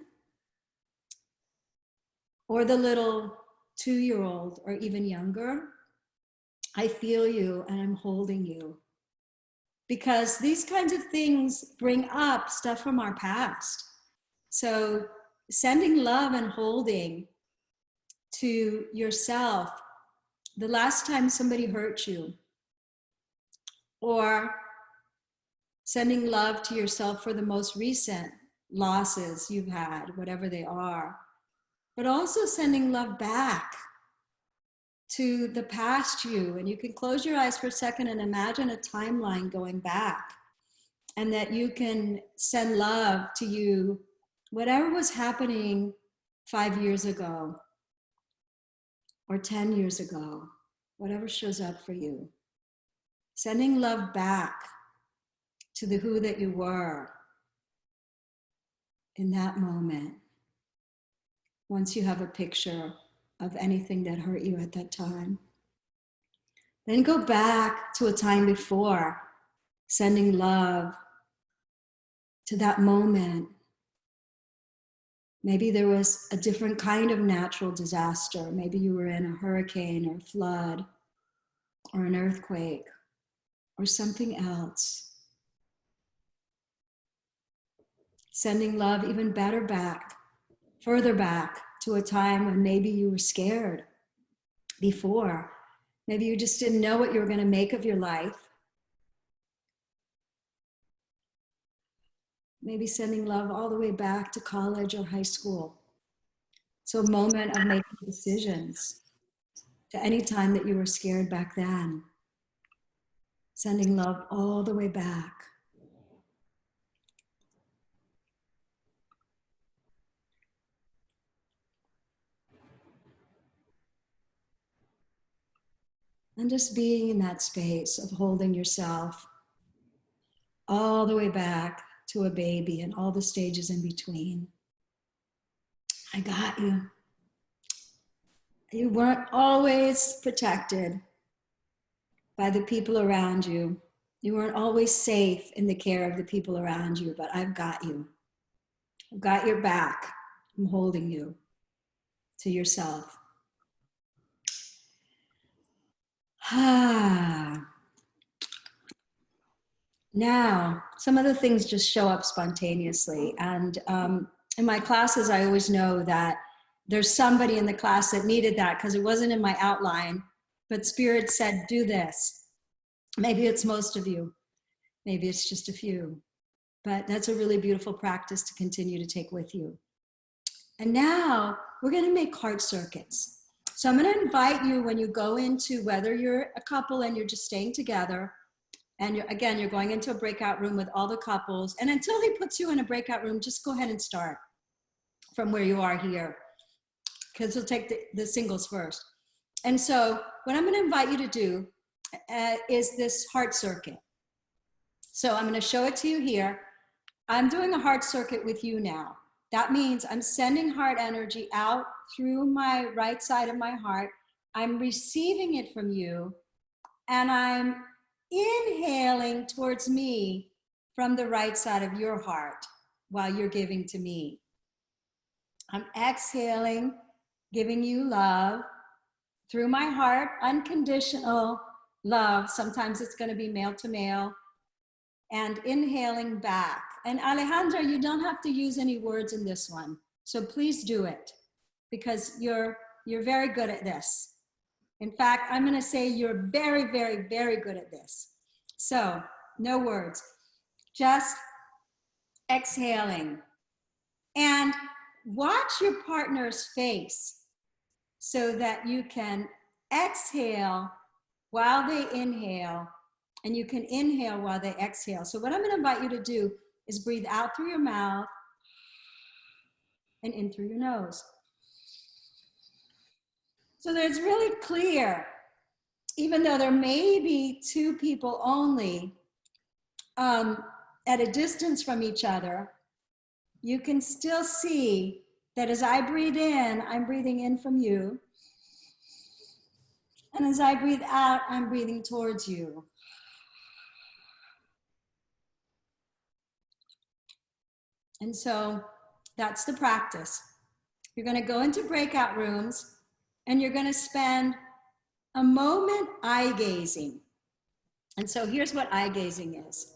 or the little 2-year-old or even younger. I feel you and I'm holding you. Because these kinds of things bring up stuff from our past. So sending love and holding to yourself the last time somebody hurt you, or sending love to yourself for the most recent losses you've had, whatever they are, but also sending love back to the past you. And you can close your eyes for a second and imagine a timeline going back, and that you can send love to you, whatever was happening 5 years ago or 10 years ago, whatever shows up for you. Sending love back to the who that you were in that moment, once you have a picture of anything that hurt you at that time. Then go back to a time before, sending love to that moment. Maybe there was a different kind of natural disaster. Maybe you were in a hurricane or a flood or an earthquake or something else. Sending love even better back, further back to a time when maybe you were scared before. Maybe you just didn't know what you were going to make of your life. Maybe sending love all the way back to college or high school. So a moment of making decisions, to any time that you were scared back then. Sending love all the way back. And just being in that space of holding yourself all the way back to a baby and all the stages in between. I got you. You weren't always protected by the people around you. You weren't always safe in the care of the people around you, but I've got you. I've got your back. I'm holding you to yourself. Now, some of the things just show up spontaneously. And in my classes, I always know that there's somebody in the class that needed that because it wasn't in my outline, but Spirit said, do this. Maybe it's most of you. Maybe it's just a few. But that's a really beautiful practice to continue to take with you. And now we're going to make heart circuits. So I'm going to invite you when you go into, whether you're a couple and you're just staying together, and you're going into a breakout room with all the couples. And until he puts you in a breakout room, just go ahead and start from where you are here, because he'll take the singles first. And so what I'm going to invite you to do is this heart circuit. So I'm going to show it to you here. I'm doing a heart circuit with you now. That means I'm sending heart energy out through my right side of my heart. I'm receiving it from you, and I'm inhaling towards me from the right side of your heart while you're giving to me. I'm exhaling, giving you love through my heart, unconditional love. Sometimes it's going to be male to male, and inhaling back. And Alejandra, you don't have to use any words in this one. So please do it, because you're very good at this. In fact, I'm going to say you're very, very, very good at this. So no words, just exhaling. And watch your partner's face so that you can exhale while they inhale, and you can inhale while they exhale. So what I'm going to invite you to do is breathe out through your mouth and in through your nose. So that it's really clear, even though there may be two people only at a distance from each other, you can still see that as I breathe in, I'm breathing in from you. And as I breathe out, I'm breathing towards you. And so that's the practice. You're going to go into breakout rooms and you're going to spend a moment eye gazing. And so here's what eye gazing is.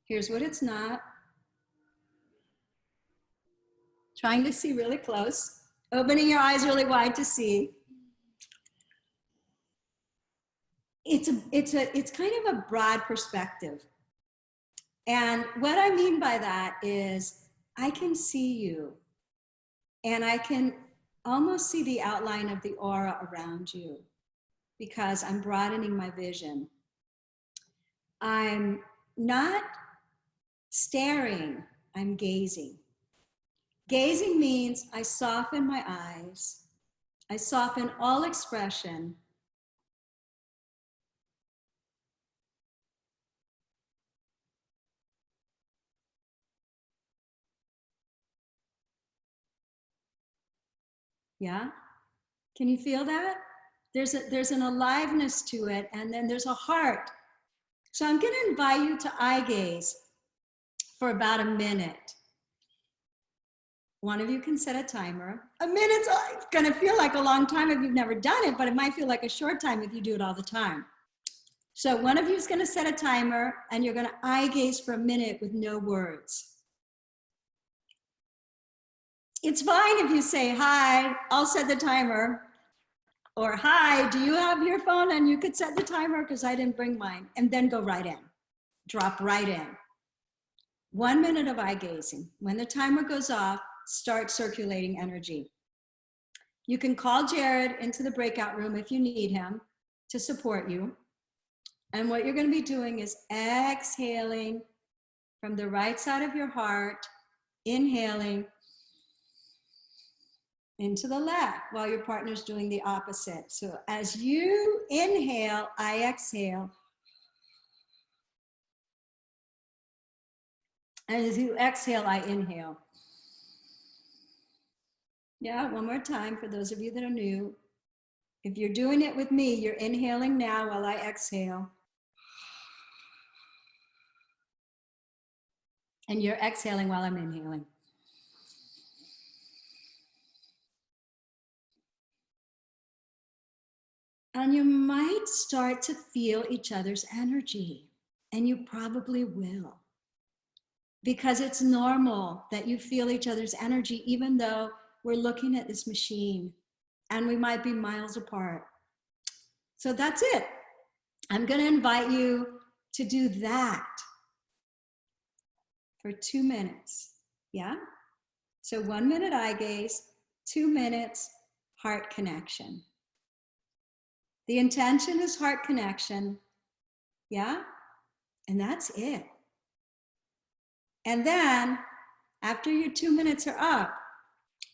Here's what it's not. Trying to see really close, opening your eyes really wide to see. It's kind of a broad perspective. And what I mean by that is I can see you, and I can almost see the outline of the aura around you because I'm broadening my vision. I'm not staring, I'm gazing. Gazing means I soften my eyes, I soften all expression. Yeah? Can you feel that? There's an aliveness to it, and then there's a heart. So I'm going to invite you to eye gaze for about a minute. One of you can set a timer. A minute's going to feel like a long time if you've never done it, but it might feel like a short time if you do it all the time. So one of you is going to set a timer, and you're going to eye gaze for a minute with no words. It's fine if you say, hi, I'll set the timer. Or, hi, do you have your phone? And you could set the timer because I didn't bring mine. And then go right in. Drop right in. 1 minute of eye gazing. When the timer goes off, start circulating energy. You can call Jared into the breakout room if you need him to support you. And what you're going to be doing is exhaling from the right side of your heart, inhaling into the left while your partner's doing the opposite. So as you inhale, I exhale. And as you exhale, I inhale. Yeah, one more time for those of you that are new. If you're doing it with me, you're inhaling now while I exhale. And you're exhaling while I'm inhaling. And you might start to feel each other's energy, and you probably will. Because it's normal that you feel each other's energy, even though we're looking at this machine and we might be miles apart. So that's it. I'm going to invite you to do that for 2 minutes. Yeah? So 1 minute eye gaze, 2 minutes heart connection. The intention is heart connection. Yeah? And that's it. And then after your 2 minutes are up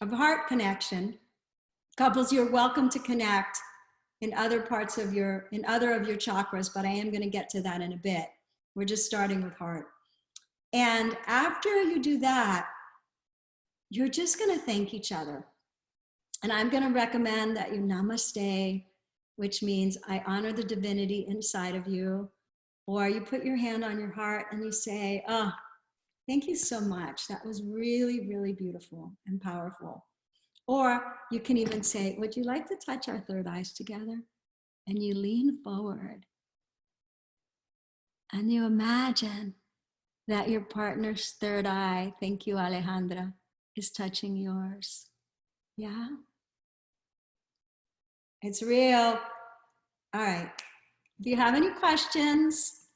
of heart connection, couples, you're welcome to connect in other parts of your chakras, but I am going to get to that in a bit. We're just starting with heart. And after you do that, you're just going to thank each other. And I'm going to recommend that you namaste, which means I honor the divinity inside of you. Or you put your hand on your heart and you say, oh, thank you so much. That was really, really beautiful and powerful. Or you can even say, would you like to touch our third eyes together? And you lean forward and you imagine that your partner's third eye, thank you, Alejandra, is touching yours. Yeah? It's real. All right. If you have any questions,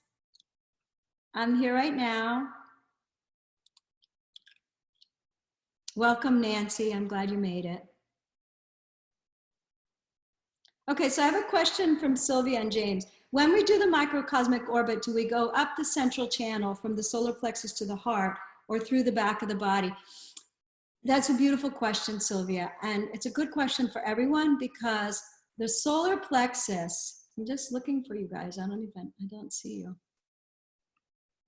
I'm here right now. Welcome, Nancy. I'm glad you made it. Okay, so I have a question from Sylvia and James. When we do the microcosmic orbit, do we go up the central channel from the solar plexus to the heart or through the back of the body? That's a beautiful question, Sylvia. And it's a good question for everyone because the solar plexus, I'm just looking for you guys. I don't see you.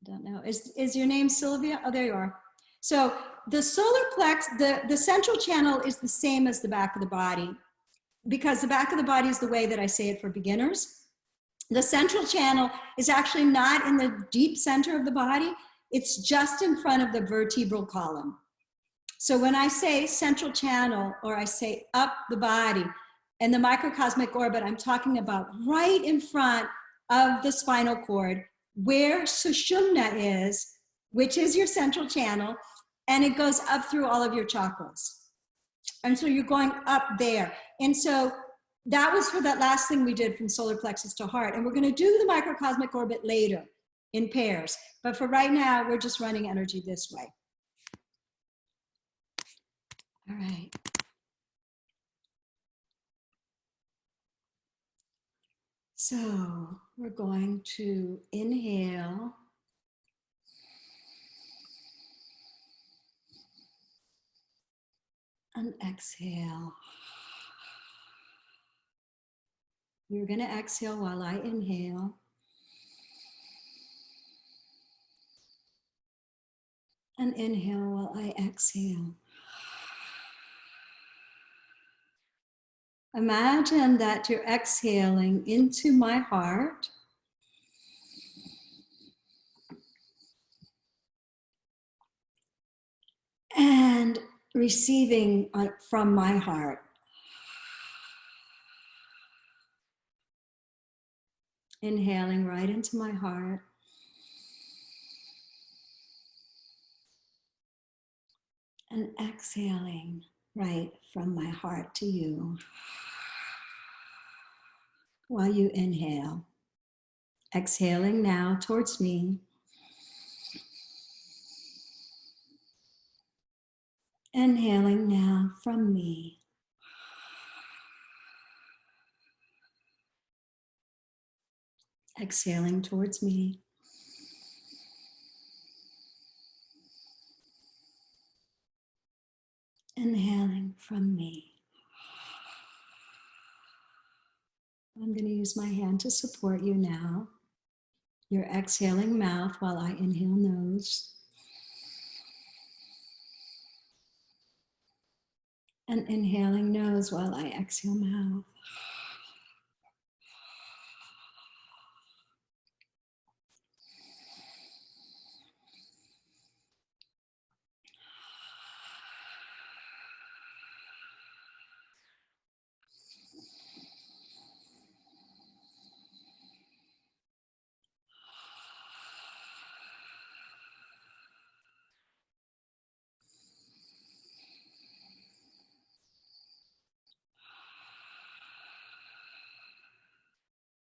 I don't know. Is your name Sylvia? Oh, there you are. So the solar plex, the central channel is the same as the back of the body because the back of the body is the way that I say it for beginners. The central channel is actually not in the deep center of the body. It's just in front of the vertebral column. So when I say central channel or I say up the body in the microcosmic orbit, I'm talking about right in front of the spinal cord where Sushumna is, which is your central channel, and it goes up through all of your chakras. And so you're going up there. And so that was for that last thing we did from solar plexus to heart. And we're going to do the microcosmic orbit later in pairs. But for right now, we're just running energy this way. All right. So we're going to inhale. And exhale. You're going to exhale while I inhale. And inhale while I exhale. Imagine that you're exhaling into my heart. And receiving from my heart. Inhaling right into my heart. And exhaling right from my heart to you. While you inhale. Exhaling now towards me. Inhaling now from me. Exhaling towards me. Inhaling from me. I'm going to use my hand to support you now. You're exhaling mouth while I inhale nose. And inhaling nose while I exhale mouth.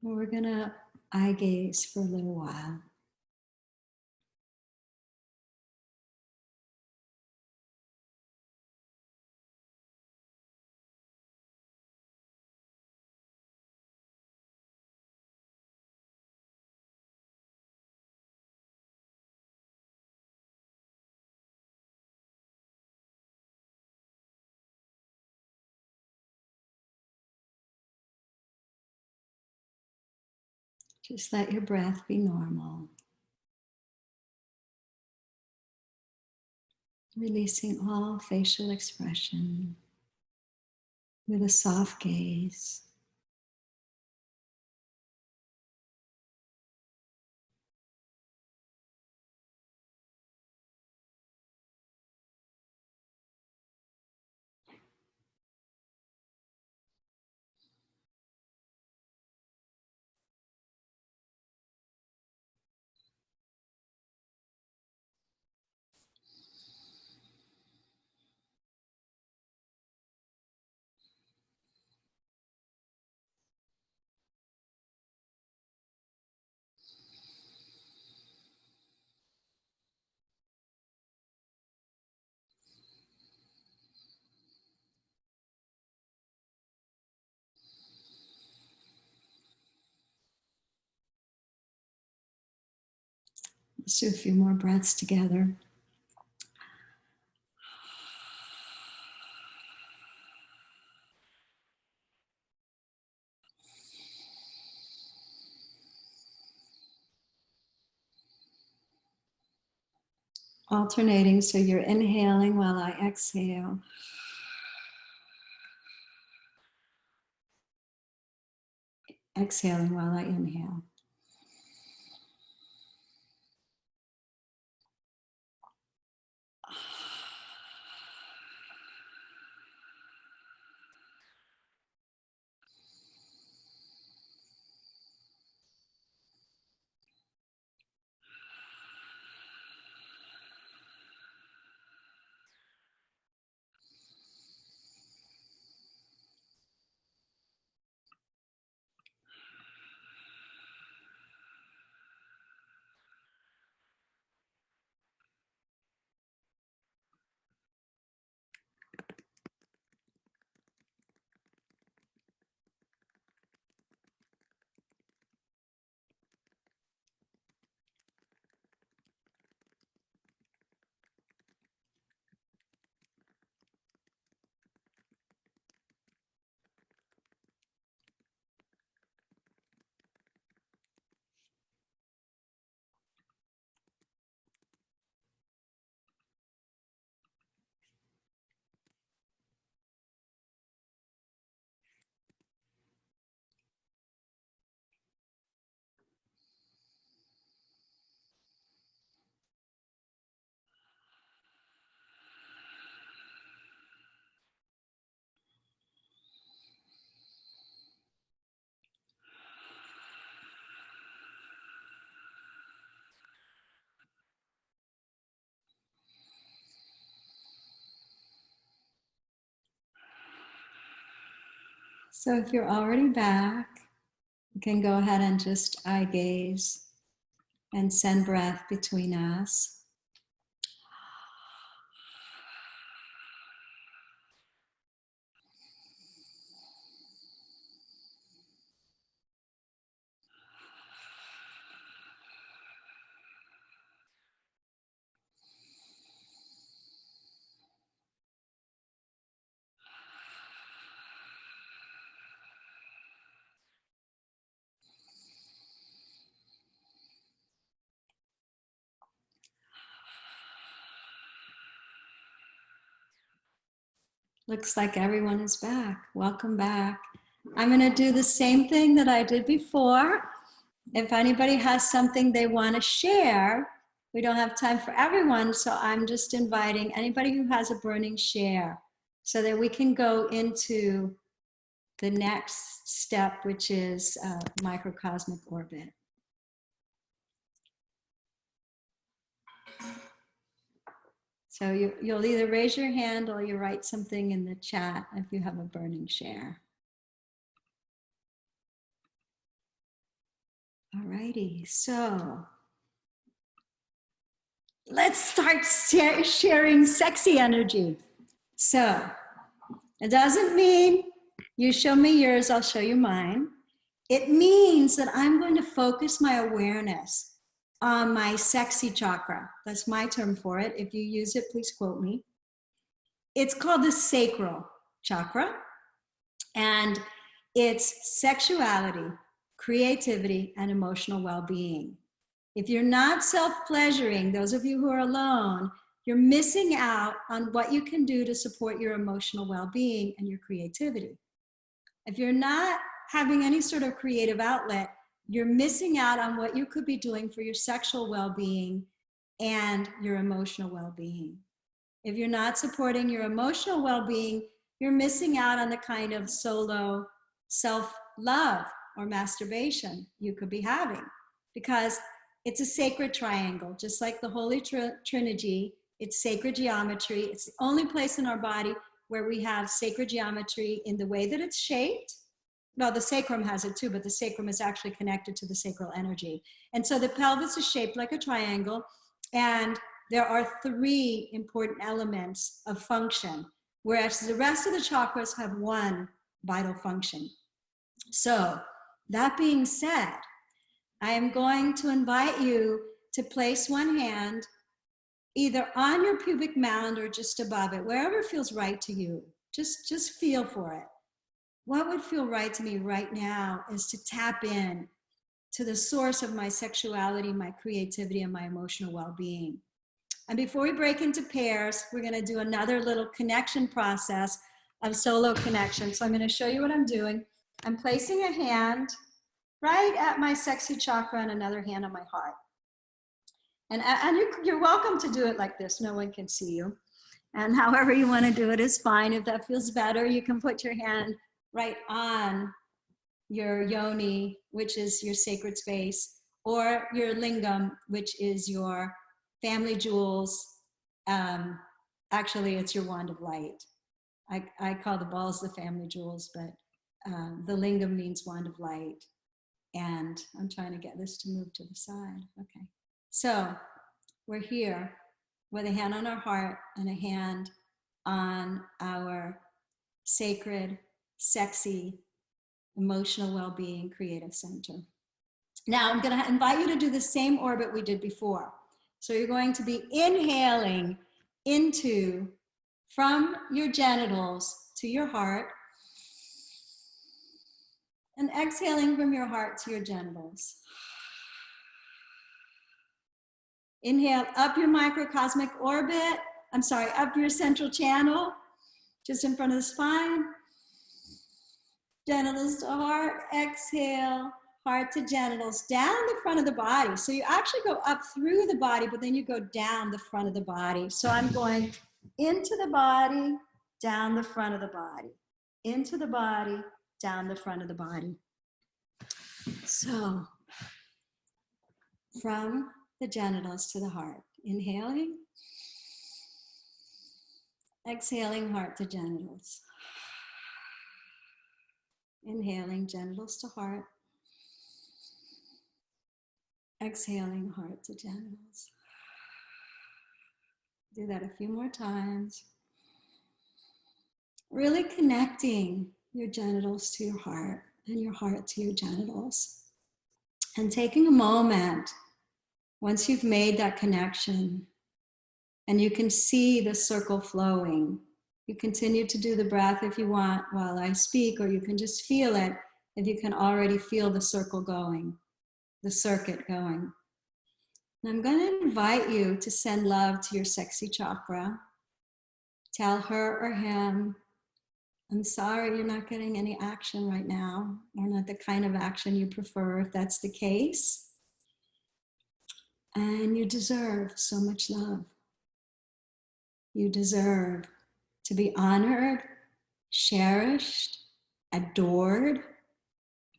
We're going to eye gaze for a little while. Just let your breath be normal. Releasing all facial expression with a soft gaze. Let's do a few more breaths together. Alternating, so you're inhaling while I exhale. Exhaling while I inhale. So if you're already back, you can go ahead and just eye gaze and send breath between us. Looks like everyone is back. Welcome back. I'm going to do the same thing that I did before. If anybody has something they want to share, we don't have time for everyone, so I'm just inviting anybody who has a burning share so that we can go into the next step, which is microcosmic orbit. So you'll either raise your hand or you write something in the chat if you have a burning share. All righty, so let's start sharing sexy energy. So it doesn't mean you show me yours, I'll show you mine. It means that I'm going to focus my awareness on my sexy chakra. That's my term for it. If you use it, please quote me. It's called the sacral chakra, and it's sexuality, creativity, and emotional well-being. If you're not self-pleasuring, those of you who are alone, you're missing out on what you can do to support your emotional well-being and your creativity. If you're not having any sort of creative outlet, you're missing out on what you could be doing for your sexual well-being and your emotional well-being. If you're not supporting your emotional well-being, you're missing out on the kind of solo self-love or masturbation you could be having, because it's a sacred triangle, just like the Holy Trinity. It's sacred geometry. It's the only place in our body where we have sacred geometry in the way that it's shaped. Well, the sacrum has it too, but the sacrum is actually connected to the sacral energy. And so the pelvis is shaped like a triangle, and there are 3 important elements of function, whereas the rest of the chakras have 1 vital function. So that being said, I am going to invite you to place one hand either on your pubic mound or just above it, wherever feels right to you. Just feel for it. What would feel right to me right now is to tap in to the source of my sexuality, my creativity, and my emotional well-being. And before we break into pairs, we're going to do another little connection process of solo connection. So I'm going to show you what I'm doing. I'm placing a hand right at my sexy chakra and another hand on my heart. And you're welcome to do it like this. No one can see you. And however you want to do it is fine. If that feels better, you can put your hand right on your yoni, which is your sacred space, or your lingam, which is your family jewels. Actually, it's your wand of light. I call the balls the family jewels, but the lingam means wand of light. And I'm trying to get this to move to the side. Okay. So we're here with a hand on our heart and a hand on our sacred, sexy, emotional well-being creative center. Now I'm going to invite you to do the same orbit we did before. So you're going to be inhaling into, from your genitals to your heart, and exhaling from your heart to your genitals. Inhale up your microcosmic orbit. I'm sorry, up your central channel, just in front of the spine. Genitals to heart. Exhale, heart to genitals, down the front of the body. So you actually go up through the body, but then you go down the front of the body. So I'm going into the body, down the front of the body. Into the body, down the front of the body. So from the genitals to the heart. Inhaling, exhaling, heart to genitals. Inhaling, genitals to heart. Exhaling, heart to genitals. Do that a few more times. Really connecting your genitals to your heart and your heart to your genitals. And taking a moment, once you've made that connection and you can see the circle flowing, you continue to do the breath if you want while I speak, or you can just feel it if you can already feel the circle going, the circuit going. And I'm going to invite you to send love to your sexy chakra. Tell her or him I'm sorry you're not getting any action right now, or not the kind of action you prefer if that's the case. And you deserve so much love. You deserve to be honored, cherished, adored.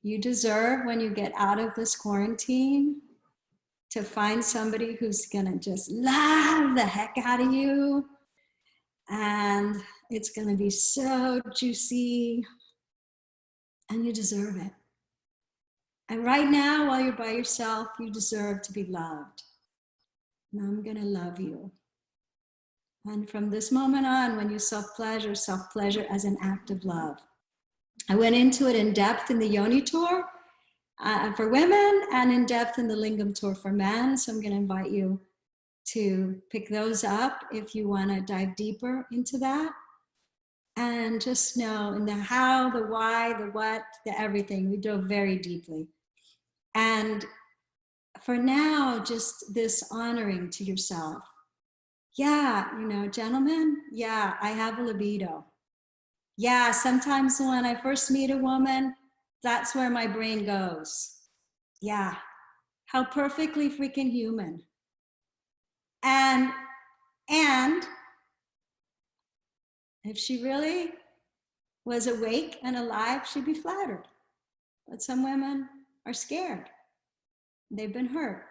You deserve, when you get out of this quarantine, to find somebody who's gonna just love the heck out of you. And it's gonna be so juicy. And you deserve it. And right now, while you're by yourself, you deserve to be loved. And I'm gonna love you. And from this moment on, when you self-pleasure as an act of love. I went into it in depth in the Yoni tour for women, and in depth in the Lingam tour for men. So I'm gonna invite you to pick those up if you wanna dive deeper into that. And just know in the how, the why, the what, the everything, we dove very deeply. And for now, just this honoring to yourself. Yeah, you know, gentlemen, yeah, I have a libido. Yeah, sometimes when I first meet a woman, that's where my brain goes. Yeah, how perfectly freaking human. And if she really was awake and alive, she'd be flattered. But some women are scared. They've been hurt.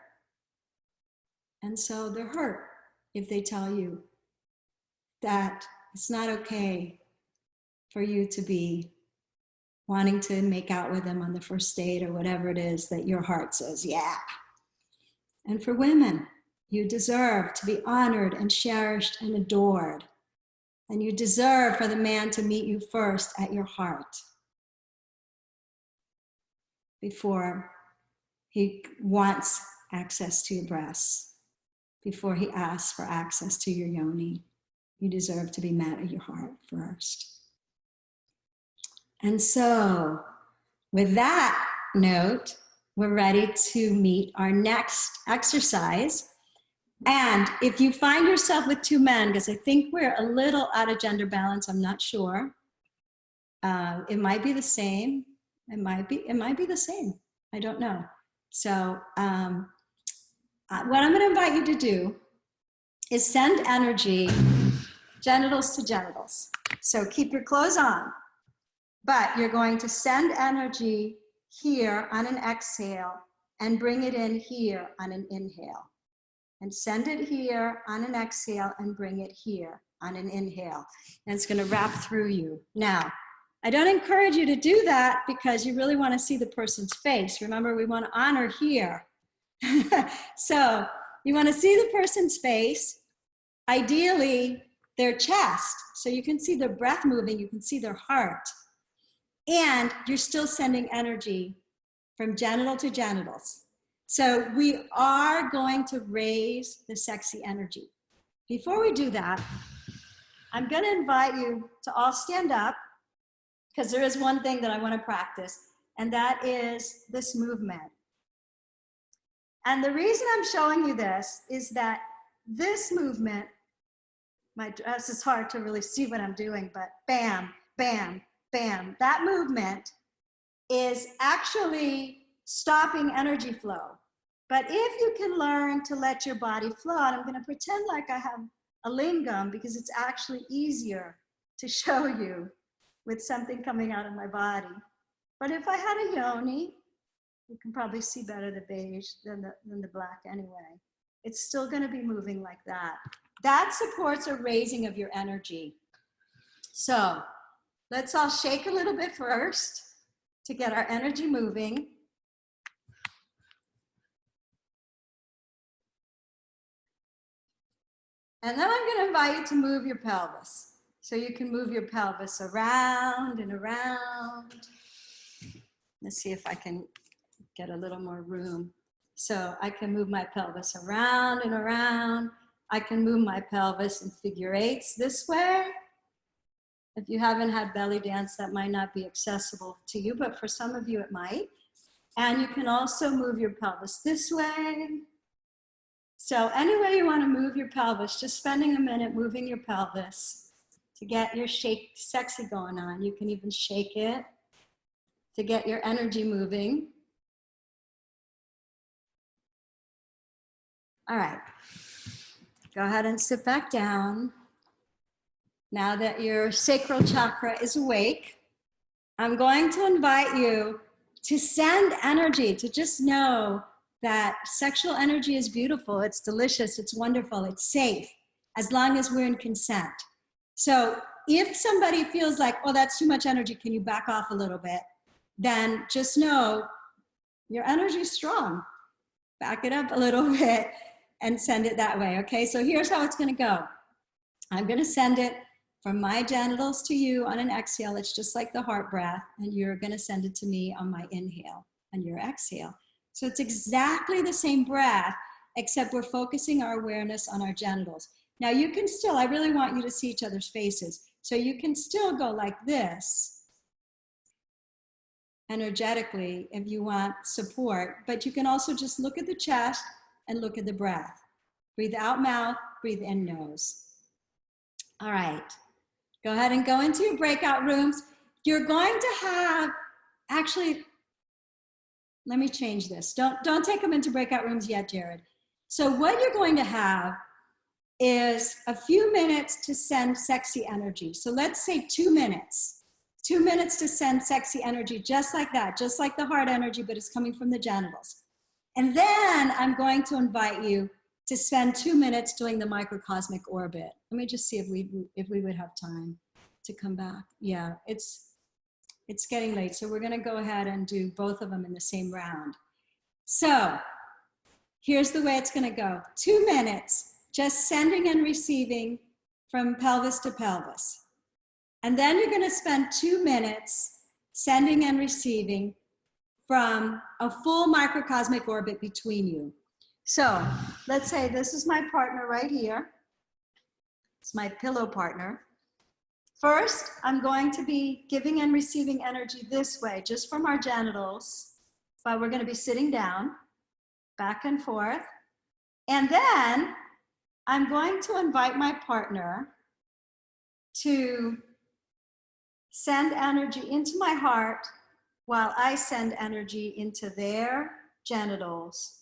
And so they're hurt if they tell you that it's not okay for you to be wanting to make out with them on the first date or whatever it is that your heart says, yeah. And for women, you deserve to be honored and cherished and adored. And you deserve for the man to meet you first at your heart before he wants access to your breasts, before he asks for access to your yoni. You deserve to be met at your heart first. And so, with that note, we're ready to meet our next exercise. And if you find yourself with two men, because I think we're a little out of gender balance, I'm not sure. It might be the same. It might be the same. I don't know. So what I'm going to invite you to do is send energy genitals to genitals. So keep your clothes on, but you're going to send energy here on an exhale and bring it in here on an inhale. And send it here on an exhale and bring it here on an inhale. And it's going to wrap through you. Now, I don't encourage you to do that because you really want to see the person's face. Remember, we want to honor here. So you want to see the person's face, ideally their chest, so you can see their breath moving, you can see their heart. And you're still sending energy from genital to genitals. So we are going to raise the sexy energy. Before we do that, I'm going to invite you to all stand up, because there is one thing that I want to practice, and that is this movement. And the reason I'm showing you this is that this movement, my dress is hard to really see what I'm doing, but bam, bam, bam. That movement is actually stopping energy flow. But if you can learn to let your body flow, and I'm going to pretend like I have a lingam because it's actually easier to show you with something coming out of my body. But if I had a yoni, you can probably see better the beige than the black anyway. It's still going to be moving like that. That supports a raising of your energy. So let's all shake a little bit first to get our energy moving. And then I'm going to invite you to move your pelvis. So you can move your pelvis around and around. Let's see if I can get a little more room. So I can move my pelvis around and around. I can move my pelvis in figure eights this way. If you haven't had belly dance, that might not be accessible to you, but for some of you it might. And you can also move your pelvis this way. So any way you want to move your pelvis, just spending a minute moving your pelvis. to get your shake sexy going on. You can even shake it to get your energy moving. All right, go ahead and sit back down. Now that your sacral chakra is awake, I'm going to invite you to send energy, to just know that sexual energy is beautiful, it's delicious, it's wonderful, it's safe, as long as we're in consent. So if somebody feels like, oh, that's too much energy, can you back off a little bit? Then just know your energy is strong. Back it up a little bit and send it that way, okay? So here's how it's gonna go. I'm gonna send it from my genitals to you on an exhale. It's just like the heart breath, and you're gonna send it to me on my inhale and your exhale. So it's exactly the same breath, except we're focusing our awareness on our genitals. Now you can still, I really want you to see each other's faces. So you can still go like this, energetically, if you want support, but you can also just look at the chest and look at the breath. Breathe out mouth, breathe in nose. All right, go ahead and go into your breakout rooms. You're going to have, actually, let me change this. Don't take them into breakout rooms yet, Jared. So what you're going to have is a few minutes to send sexy energy. So let's say 2 minutes. 2 minutes to send sexy energy, just like that, just like the heart energy, but it's coming from the genitals. And then I'm going to invite you to spend 2 minutes doing the microcosmic orbit. Let me just see if we would have time to come back. Yeah, it's getting late, so we're gonna go ahead and do both of them in the same round. So here's the way it's gonna go. 2 minutes, just sending and receiving from pelvis to pelvis. And then you're gonna spend 2 minutes sending and receiving from a full microcosmic orbit between you. So let's say this is my partner right here. It's my pillow partner. First, I'm going to be giving and receiving energy this way, just from our genitals, but we're gonna be sitting down, back and forth. And then I'm going to invite my partner to send energy into my heart while I send energy into their genitals.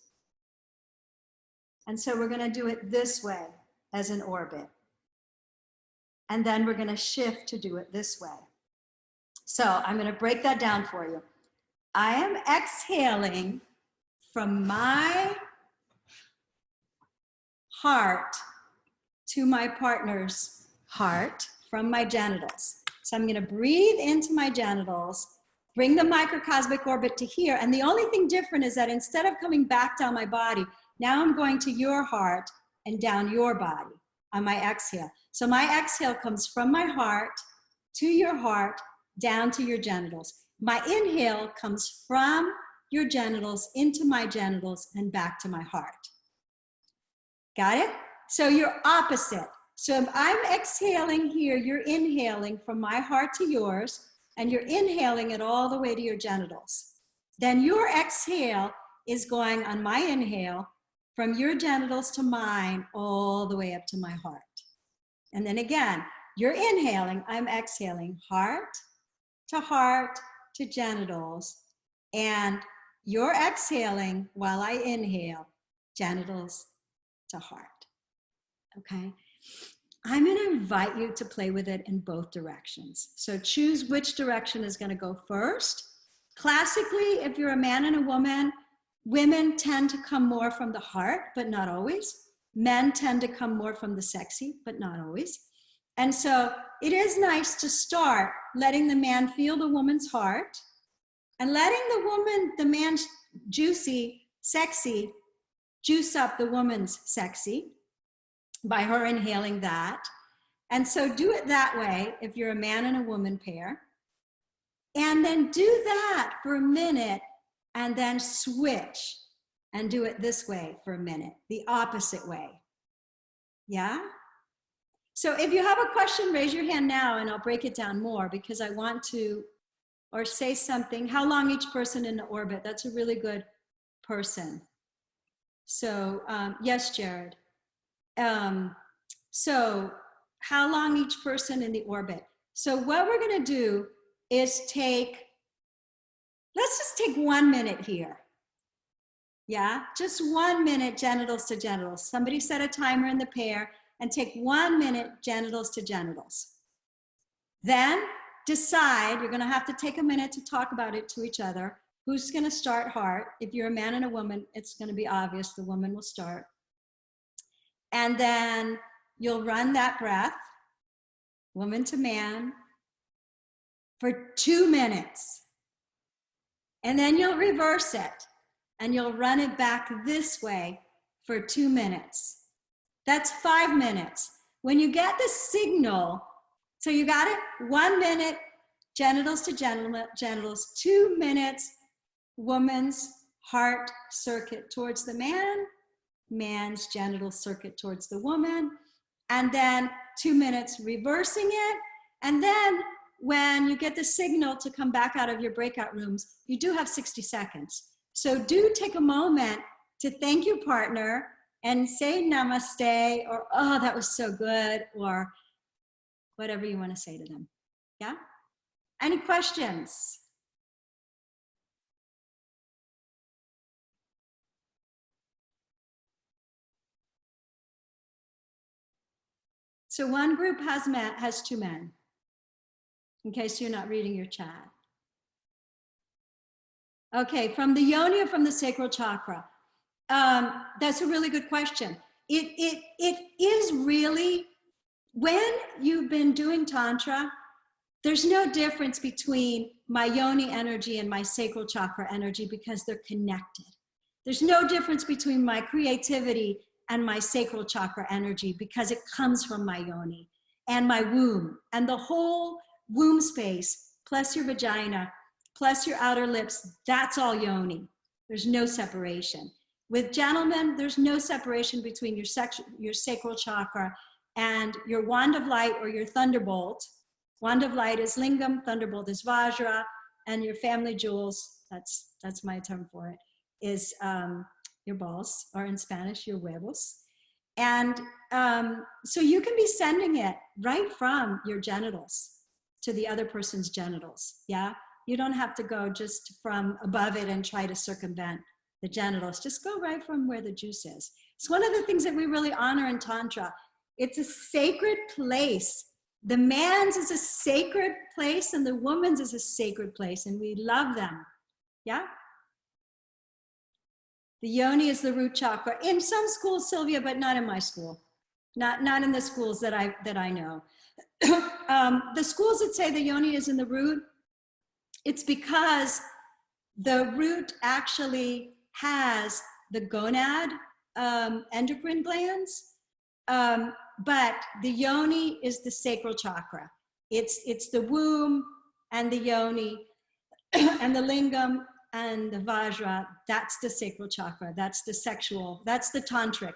And so we're gonna do it this way as an orbit. And then we're gonna shift to do it this way. So I'm gonna break that down for you. I am exhaling from my heart to my partner's heart from my genitals. So I'm gonna breathe into my genitals, bring the microcosmic orbit to here, and the only thing different is that instead of coming back down my body, now I'm going to your heart and down your body on my exhale. So my exhale comes from my heart to your heart, down to your genitals. My inhale comes from your genitals into my genitals and back to my heart. Got it? So you're opposite. So if I'm exhaling here, you're inhaling from my heart to yours, and you're inhaling it all the way to your genitals. Then your exhale is going on my inhale from your genitals to mine all the way up to my heart. And then again, you're inhaling, I'm exhaling, heart to genitals, and you're exhaling while I inhale, genitals to heart, okay? I'm gonna invite you to play with it in both directions. So choose which direction is gonna go first. Classically, if you're a man and a woman, women tend to come more from the heart, but not always. Men tend to come more from the sexy, but not always. And so it is nice to start letting the man feel the woman's heart and letting the man's juicy, sexy, juice up the woman's sexy by her inhaling that. And so do it that way if you're a man and a woman pair. And then do that for a minute and then switch and do it this way for a minute, the opposite way. Yeah? So if you have a question, raise your hand now and I'll break it down more because I want to, or say something. How long each person in the orbit? That's a really good person. So yes, Jared. So how long each person in the orbit. So what we're going to do is let's just take 1 minute here. Yeah, just 1 minute genitals to genitals. Somebody set a timer in the pair and take 1 minute genitals to genitals. Then decide, you're going to have to take a minute to talk about it to each other. Who's going to start heart? If you're a man and a woman, it's going to be obvious the woman will start. And then you'll run that breath, woman to man, for 2 minutes. And then you'll reverse it and you'll run it back this way for 2 minutes. That's 5 minutes. When you get the signal, so you got it, 1 minute, genitals to genitals, 2 minutes, woman's heart circuit towards the man, man's genital circuit towards the woman, and then 2 minutes reversing it. And then when you get the signal to come back out of your breakout rooms, you do have 60 seconds. So do take a moment to thank your partner and say namaste, or, oh, that was so good, or whatever you want to say to them. Yeah? Any questions? So one group has 2 men, in case you're not reading your chat. Okay, from the yoni or from the sacral chakra? That's a really good question. It is really, when you've been doing Tantra, there's no difference between my yoni energy and my sacral chakra energy because they're connected. There's no difference between my creativity and my sacral chakra energy because it comes from my yoni and my womb, and the whole womb space, plus your vagina, plus your outer lips, that's all yoni. There's no separation. With gentlemen, there's no separation between your sacral chakra and your wand of light or your thunderbolt. Wand of light is lingam, thunderbolt is vajra, and your family jewels, that's my term for it, is your balls, or in Spanish, your huevos. And so you can be sending it right from your genitals to the other person's genitals, yeah? You don't have to go just from above it and try to circumvent the genitals. Just go right from where the juice is. It's one of the things that we really honor in Tantra. It's a sacred place. The man's is a sacred place and the woman's is a sacred place, and we love them, yeah? The yoni is the root chakra. In some schools, Sylvia, but not in my school. Not in the schools that I know. The schools that say the yoni is in the root, it's because the root actually has the gonad endocrine glands, but the yoni is the sacral chakra. It's the womb and the yoni and the lingam and the vajra. That's the sacral chakra. That's the sexual, that's the tantric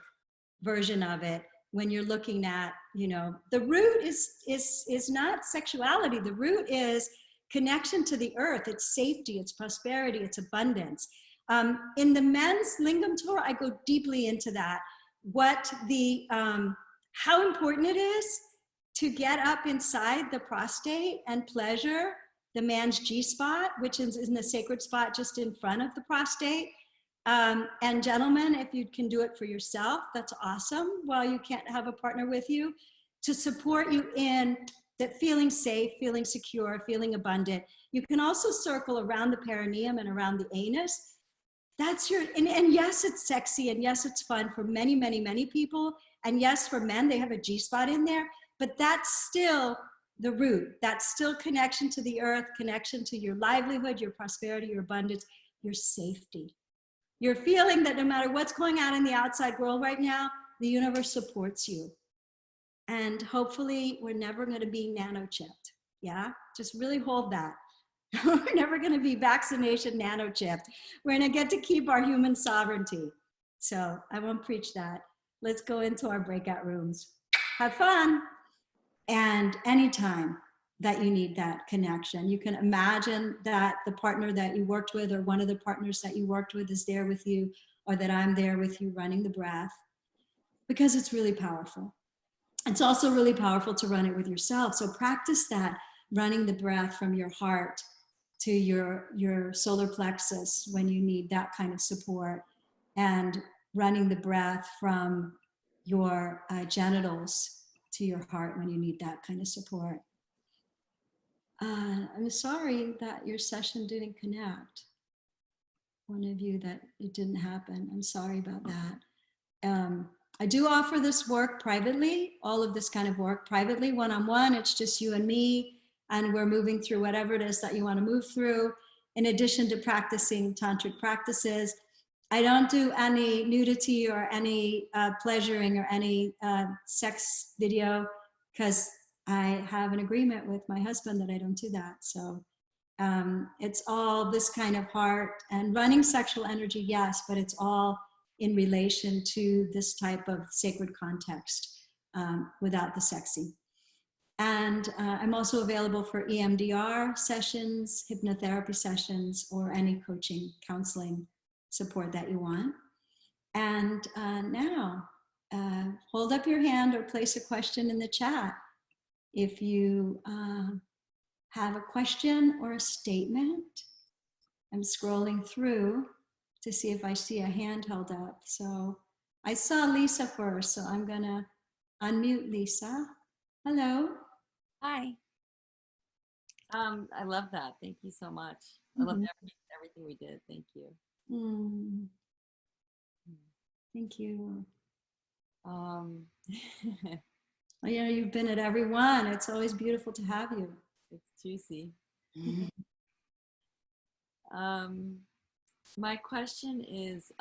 version of it. When you're looking at, you know, the root is not sexuality. The root is connection to the earth. It's safety, it's prosperity, it's abundance. In the men's lingam tour, I go deeply into that. What the, how important it is to get up inside the prostate and pleasure the man's G-spot, which is in the sacred spot just in front of the prostate. And gentlemen, if you can do it for yourself, that's awesome, while you can't have a partner with you, to support you in that feeling safe, feeling secure, feeling abundant. You can also circle around the perineum and around the anus. That's your, and yes, it's sexy, and yes, it's fun for many, many, many people. And yes, for men, they have a G-spot in there, but that's still the root. That's still connection to the earth, connection to your livelihood, your prosperity, your abundance, your safety. You're feeling that no matter what's going on in the outside world right now, the universe supports you. And hopefully we're never going to be nano-chipped. Yeah, just really hold that. We're never going to be vaccination nano-chipped. We're going to get to keep our human sovereignty. So I won't preach that. Let's go into our breakout rooms. Have fun. And anytime that you need that connection, you can imagine that the partner that you worked with, or one of the partners that you worked with, is there with you, or that I'm there with you running the breath, because it's really powerful. It's also really powerful to run it with yourself. So practice that, running the breath from your heart to your solar plexus when you need that kind of support, and running the breath from your genitals to your heart when you need that kind of support. I'm sorry that your session didn't connect. One of you that it didn't happen. I'm sorry about that. I do offer this work privately, all of this kind of work privately, one-on-one. It's just you and me, and we're moving through whatever it is that you want to move through. In addition to practicing tantric practices, I don't do any nudity or any pleasuring or any sex video, because I have an agreement with my husband that I don't do that. So it's all this kind of heart and running sexual energy, yes, but it's all in relation to this type of sacred context without the sexy. And I'm also available for EMDR sessions, hypnotherapy sessions, or any coaching, counseling support that you want. And now, hold up your hand or place a question in the chat if you have a question or a statement. I'm scrolling through to see if I see a hand held up. So I saw Lisa first, so I'm gonna unmute Lisa. Hello. Hi. I love that. Thank you so much. I love everything we did. Thank you. Thank you. It's Yeah, you've been at every one. It's always beautiful to have you. juicy. My question is,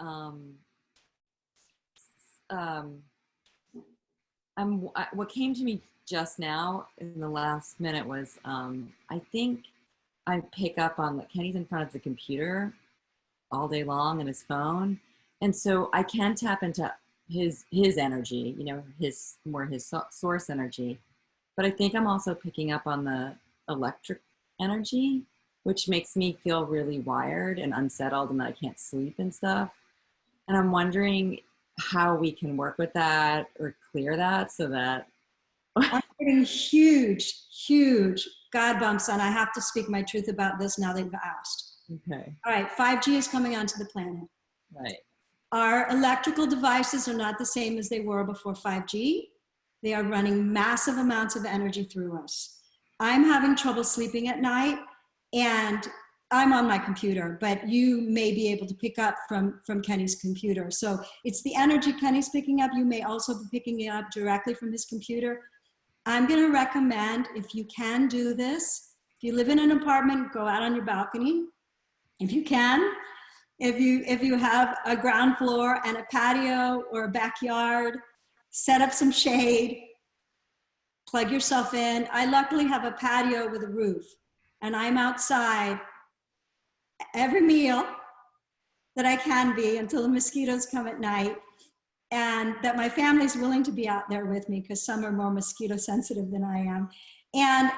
what came to me just now in the last minute was, I think I pick up on that Kenny's in front of the computer all day long and his phone. And so I can tap into his energy, you know, his source energy. But I think I'm also picking up on the electric energy, which makes me feel really wired and unsettled and that I can't sleep and stuff. And I'm wondering how we can work with that or clear that so that I'm getting huge God bumps, and I have to speak my truth about this now that you've asked. Okay. All right, 5G is coming onto the planet. Right. Our electrical devices are not the same as they were before 5G. They are running massive amounts of energy through us. I'm having trouble sleeping at night, and I'm on my computer, but you may be able to pick up from Kenny's computer. So it's the energy Kenny's picking up. You may also be picking it up directly from his computer. I'm going to recommend, if you can do this, if you live in an apartment, go out on your balcony. If you can, if you have a ground floor and a patio or a backyard, set up some shade, plug yourself in. I luckily have a patio with a roof, and I'm outside every meal that I can be until the mosquitoes come at night, and that my family's willing to be out there with me because some are more mosquito sensitive than I am. And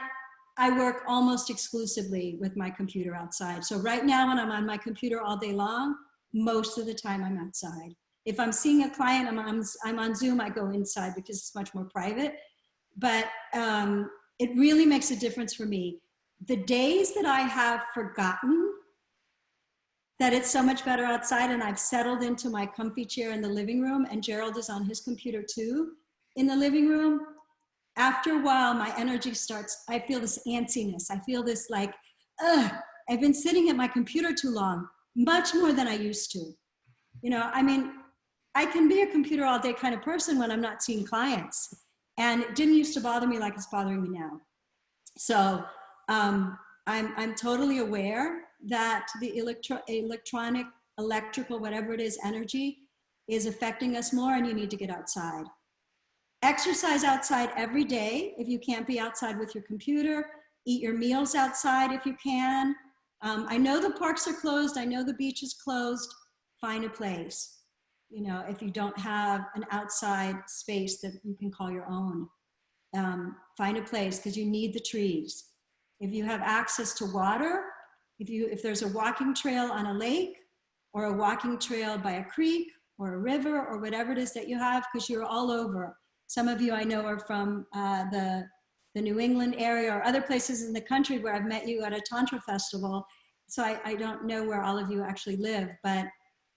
I work almost exclusively with my computer outside. So right now when I'm on my computer all day long, most of the time I'm outside. If I'm seeing a client, I'm on Zoom, I go inside because it's much more private. But it really makes a difference for me. The days that I have forgotten that it's so much better outside, and I've settled into my comfy chair in the living room, and Gerald is on his computer too in the living room, after a while my energy starts, I feel this antsiness. I feel this like, I've been sitting at my computer too long, much more than I used to. You know, I mean, I can be a computer all day kind of person when I'm not seeing clients. And it didn't used to bother me like it's bothering me now. So I'm totally aware that the electrical, whatever it is, energy is affecting us more, and you need to get outside. Exercise outside every day if you can't be outside with your computer. Eat your meals outside if you can. I know the parks are closed. I know the beach is closed. Find a place. You know, if you don't have an outside space that you can call your own, find a place because you need the trees. If you have access to water, if there's a walking trail on a lake or a walking trail by a creek or a river or whatever it is that you have, because you're all over. Some of you I know are from the New England area or other places in the country where I've met you at a Tantra festival. So I don't know where all of you actually live, but,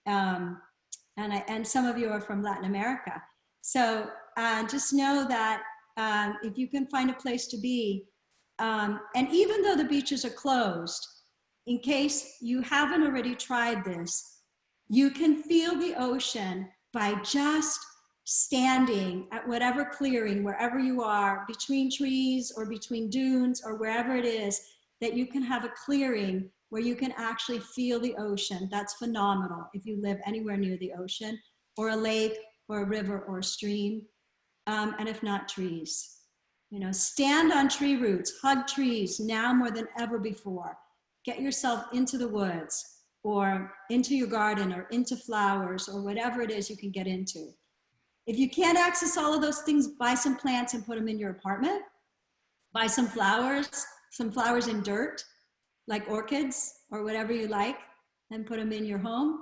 and some of you are from Latin America. So just know that if you can find a place to be, and even though the beaches are closed, in case you haven't already tried this, you can feel the ocean by just standing at whatever clearing, wherever you are, between trees or between dunes or wherever it is, that you can have a clearing where you can actually feel the ocean. That's phenomenal if you live anywhere near the ocean or a lake or a river or a stream, and if not, trees. You know, stand on tree roots, hug trees now more than ever before. Get yourself into the woods or into your garden or into flowers or whatever it is you can get into. If you can't access all of those things, buy some plants and put them in your apartment. Buy some flowers in dirt, like orchids or whatever you like, and put them in your home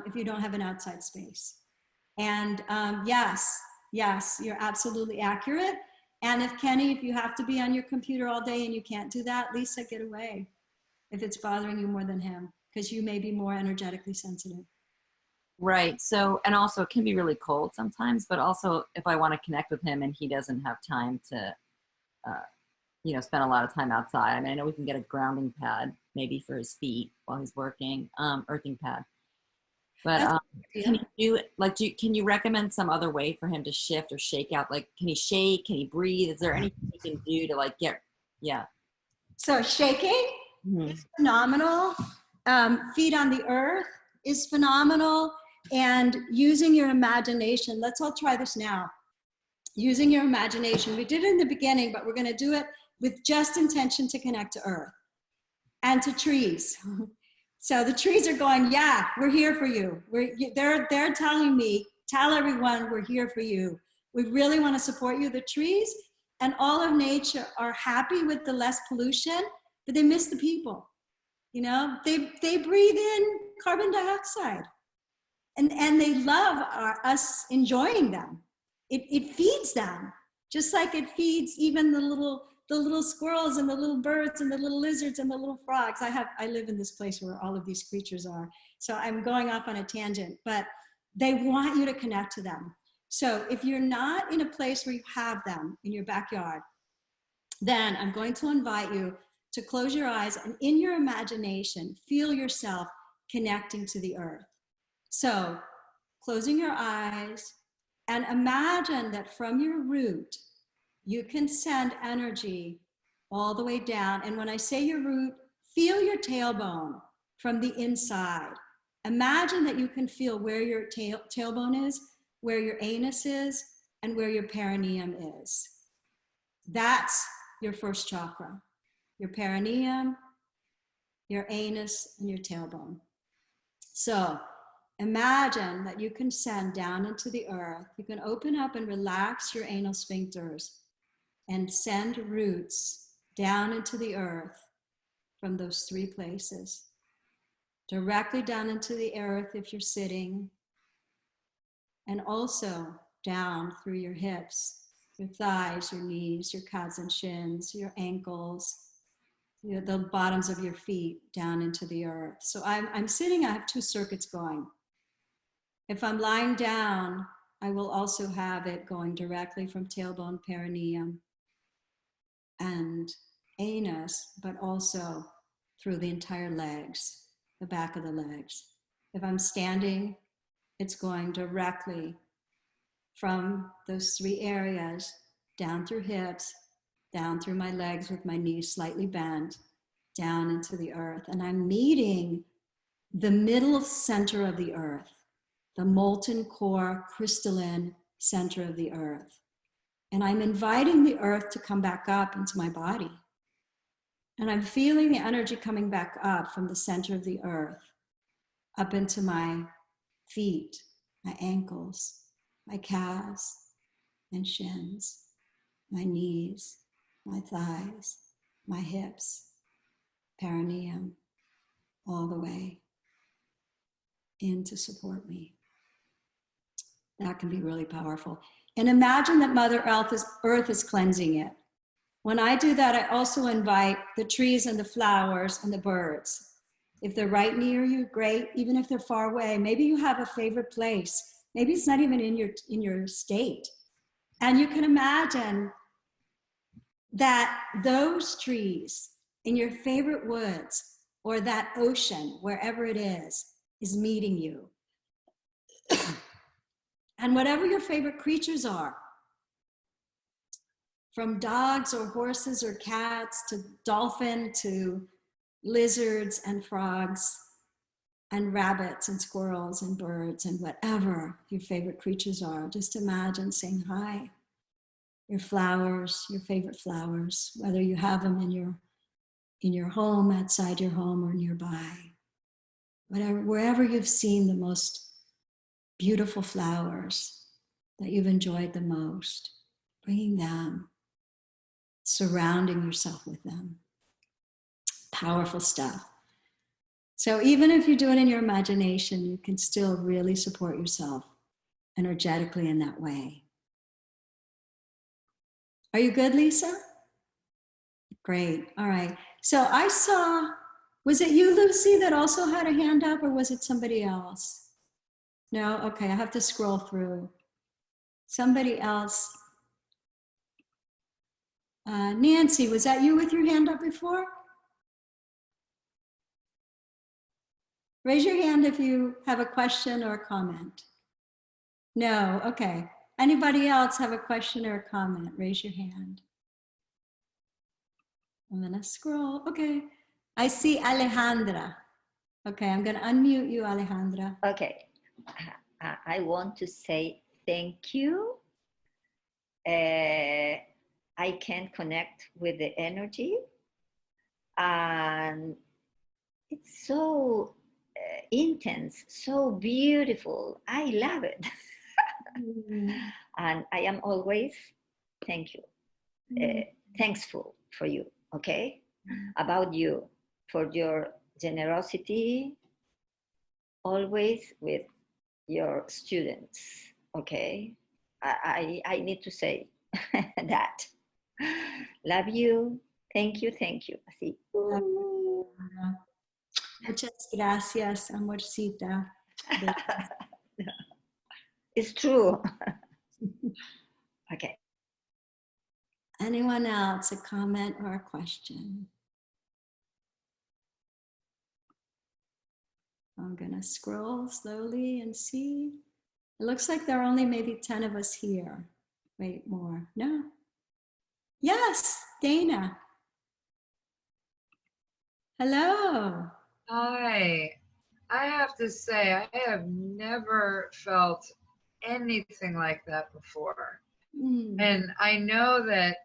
if you don't have an outside space. And yes, you're absolutely accurate. And if Kenny, if you have to be on your computer all day and you can't do that, Lisa, get away if it's bothering you more than him, because you may be more energetically sensitive. Right. So, and also it can be really cold sometimes, but also if I want to connect with him and he doesn't have time to, you know, spend a lot of time outside. I mean, I know we can get a grounding pad maybe for his feet while he's working, earthing pad. But can you do like, can you recommend some other way for him to shift or shake out? Like, can he shake? Can he breathe? Is there anything he can do to like get, yeah. So shaking is phenomenal. Feet on the earth is phenomenal. And using your imagination, let's all try this now. Using your imagination. We did it in the beginning, but we're going to do it with just intention to connect to earth and to trees. So the trees are going, yeah, we're here for you. They're telling me, tell everyone we're here for you. We really want to support you. The trees and all of nature are happy with the less pollution, but they miss the people. You know, they breathe in carbon dioxide. And they love us enjoying them. It feeds them, just like it feeds even the little squirrels and the little birds and the little lizards and the little frogs. I live in this place where all of these creatures are. So I'm going off on a tangent, but they want you to connect to them. So if you're not in a place where you have them in your backyard, then I'm going to invite you to close your eyes and in your imagination, feel yourself connecting to the earth. So closing your eyes and imagine that from your root, you can send energy all the way down. And when I say your root, feel your tailbone from the inside. Imagine that you can feel where your tailbone is, where your anus is, and where your perineum is. That's your first chakra. Your perineum, your anus, and your tailbone. So imagine that you can send down into the earth. You can open up and relax your anal sphincters and send roots down into the earth from those three places. Directly down into the earth if you're sitting, and also down through your hips, your thighs, your knees, your calves and shins, your ankles, the bottoms of your feet down into the earth. So I'm sitting, I have two circuits going. If I'm lying down, I will also have it going directly from tailbone, perineum, and anus, but also through the entire legs, the back of the legs. If I'm standing, it's going directly from those three areas, down through hips, down through my legs with my knees slightly bent, down into the earth. And I'm meeting the middle center of the earth, the molten core, crystalline center of the earth. And I'm inviting the earth to come back up into my body. And I'm feeling the energy coming back up from the center of the earth, up into my feet, my ankles, my calves and shins, my knees, my thighs, my hips, perineum, all the way in to support me. That can be really powerful. and imagine that Mother Earth is cleansing it. When I do that, I also invite the trees and the flowers and the birds. If they're right near you, great. Even if they're far away, maybe you have a favorite place. Maybe it's not even in your state. And you can imagine that those trees in your favorite woods or that ocean, wherever it is meeting you. And whatever your favorite creatures are, from dogs or horses or cats to dolphin to lizards and frogs and rabbits and squirrels and birds and whatever your favorite creatures are, just imagine saying hi. Your flowers, your favorite flowers, whether you have them in your home, outside your home, or nearby. Wherever you've seen the most beautiful flowers that you've enjoyed the most, bringing them, surrounding yourself with them. Powerful stuff. So even if you do it in your imagination, you can still really support yourself energetically in that way. Are you good, Lisa? Great. All right. So I saw, was it you, Lucy, that also had a hand up, or was it somebody else? No? Okay, I have to scroll through. Somebody else. Nancy, was that you with your hand up before? Raise your hand if you have a question or a comment. No? Okay. Anybody else have a question or a comment? Raise your hand. I'm gonna scroll. Okay. I see Alejandra. Okay, I'm gonna unmute you, Alejandra. Okay. I want to say thank you. I can connect with the energy, and it's so intense, so beautiful. I love it. And I am always thankful for you, okay? About you, for your generosity, always with your students, okay? I need to say that. Love you. Thank you. Así. Muchas gracias, amorcita. It's true. Okay. Anyone else, a comment or a question? I'm gonna scroll slowly and see. It looks like there are only maybe 10 of us here. Wait, more? No? Yes, Dana. Hello. Hi. I have to say, I have never felt anything like that before. And I know that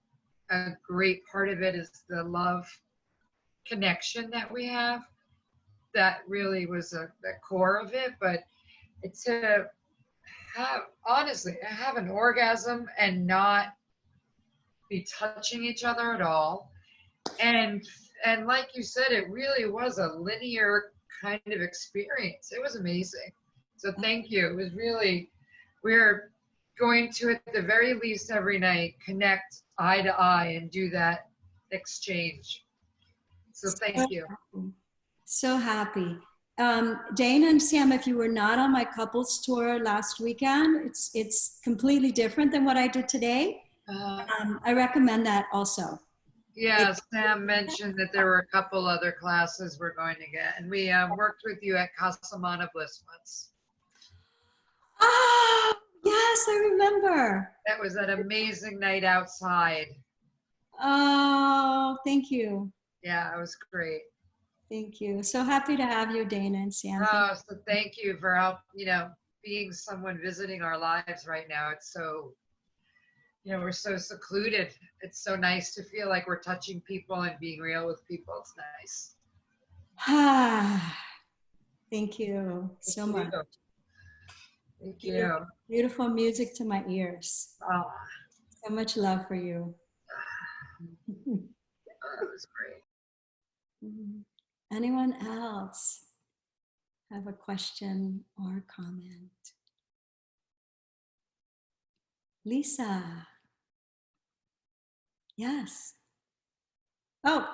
a great part of it is the love connection that we have. That really was the core of it. But to honestly, have an orgasm and not be touching each other at all. And like you said, it really was a linear kind of experience. It was amazing. So thank you. It was really, we're going to, at the very least every night, connect eye to eye and do that exchange. So thank you. So happy. Dana and Sam, if you were not on my couples tour last weekend, it's completely different than what I did today. I recommend that also. Yeah, Sam mentioned that there were a couple other classes we're going to get, and we worked with you at Casamana Bliss once. Oh, yes, I remember. That was an amazing night outside. Oh, thank you. Yeah, it was great. Thank you. So happy to have you, Dana and Sam. Oh, so thank you for being someone visiting our lives right now. It's so, we're so secluded. It's so nice to feel like we're touching people and being real with people. It's nice. Thank you so much. Thank you. Beautiful music to my ears. Oh. So much love for you. That was great. Anyone else have a question or comment? Lisa. Yes. Oh,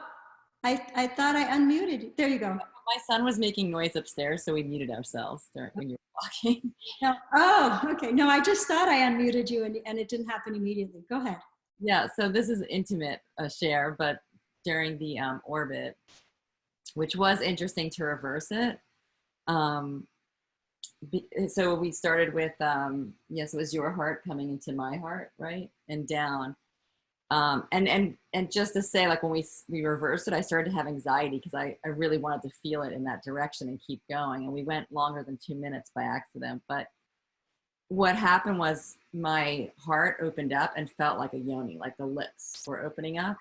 I thought I unmuted you. There you go. My son was making noise upstairs, so we muted ourselves when you were talking. No. Oh, okay. No, I just thought I unmuted you and it didn't happen immediately. Go ahead. Yeah, so this is intimate share, but during the orbit, which was interesting to reverse it. So we started with, yes, it was your heart coming into my heart, right? And down. And just to say, like when we reversed it, I started to have anxiety because I really wanted to feel it in that direction and keep going. And we went longer than 2 minutes by accident. But what happened was my heart opened up and felt like a yoni, like the lips were opening up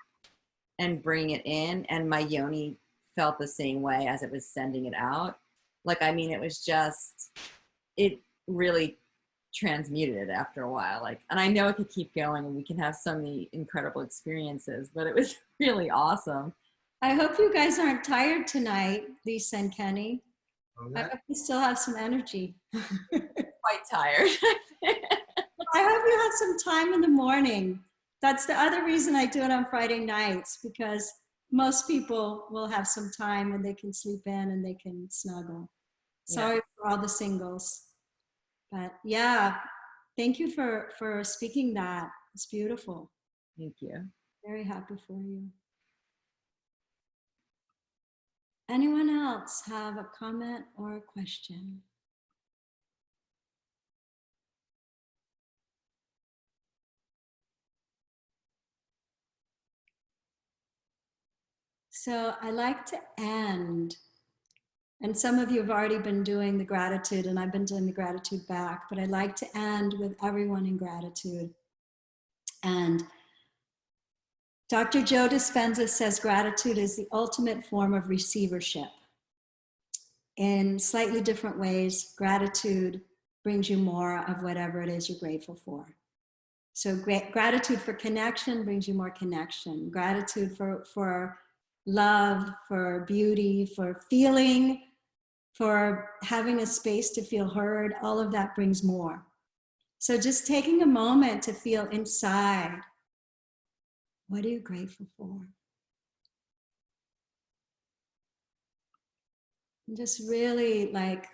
and bringing it in. And my yoni felt the same way as it was sending it out. Like, I mean, it was just, it really transmuted it after a while. Like, and I know it could keep going and we can have so many incredible experiences, but it was really awesome. I hope you guys aren't tired tonight, Lisa and Kenny. I hope you still have some energy. Quite tired. I hope you have some time in the morning. That's the other reason I do it on Friday nights, because most people will have some time when they can sleep in and they can snuggle. Sorry for all the singles. But yeah, thank you for speaking that. It's beautiful. Thank you. Very happy for you. Anyone else have a comment or a question? So I like to end, and some of you have already been doing the gratitude and I've been doing the gratitude back, but I like to end with everyone in gratitude. And Dr. Joe Dispenza says gratitude is the ultimate form of receivership. In slightly different ways, gratitude brings you more of whatever it is you're grateful for. So gratitude for connection brings you more connection. Gratitude for love, for beauty, for feeling, for having a space to feel heard, all of that brings more. So just taking a moment to feel inside, what are you grateful for? And just really, like,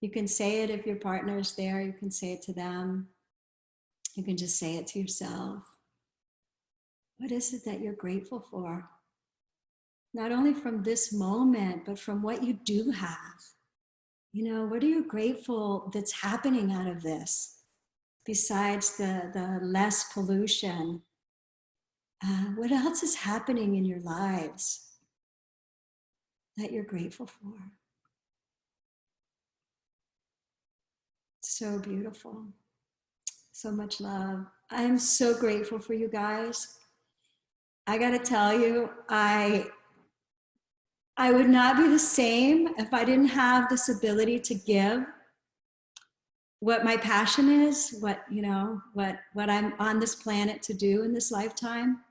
you can say it if your partner is there, you can say it to them. You can just say it to yourself. What is it that you're grateful for? Not only from this moment, but from what you do have. You know, what are you grateful that's happening out of this? Besides the less pollution, what else is happening in your lives that you're grateful for? So beautiful. So much love. I'm so grateful for you guys. I gotta tell you, I would not be the same if I didn't have this ability to give what my passion is, what I'm on this planet to do in this lifetime.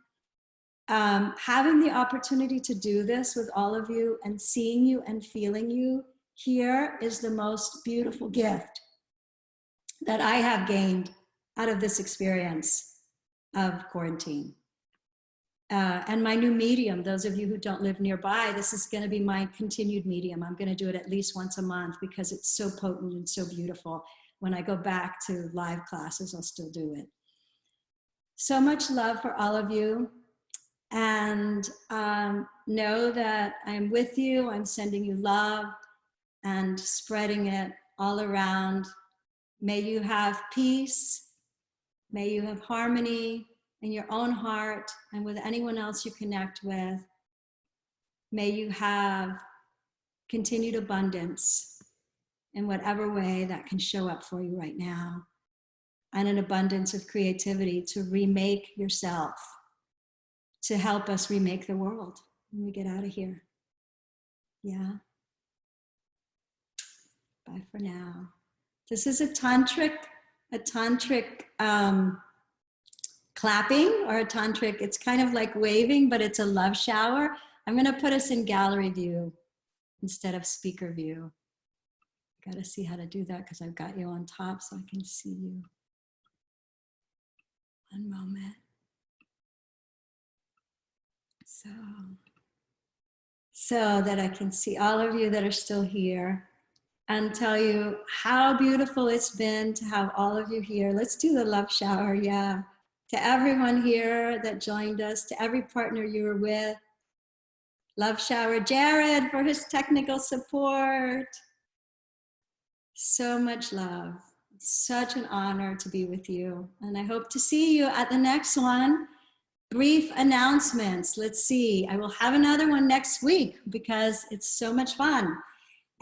Having the opportunity to do this with all of you and seeing you and feeling you here is the most beautiful gift that I have gained out of this experience of quarantine. And my new medium, those of you who don't live nearby, this is going to be my continued medium. I'm going to do it at least once a month because it's so potent and so beautiful. When I go back to live classes, I'll still do it. So much love for all of you. And know that I'm with you. I'm sending you love and spreading it all around. May you have peace. May you have harmony in your own heart and with anyone else you connect with. May you have continued abundance in whatever way that can show up for you right now, and an abundance of creativity to remake yourself, to help us remake the world when we get out of here. Yeah. Bye for now. This is a tantric clapping, or a tantric, it's kind of like waving, but it's a love shower. I'm going to put us in gallery view instead of speaker view. Got to see how to do that because I've got you on top so I can see you. One moment. So that I can see all of you that are still here and tell you how beautiful it's been to have all of you here. Let's do the love shower, yeah. To everyone here that joined us, to every partner you were with. Love shower, Jared, for his technical support. So much love. Such an honor to be with you. And I hope to see you at the next one. Brief announcements. Let's see. I will have another one next week because it's so much fun.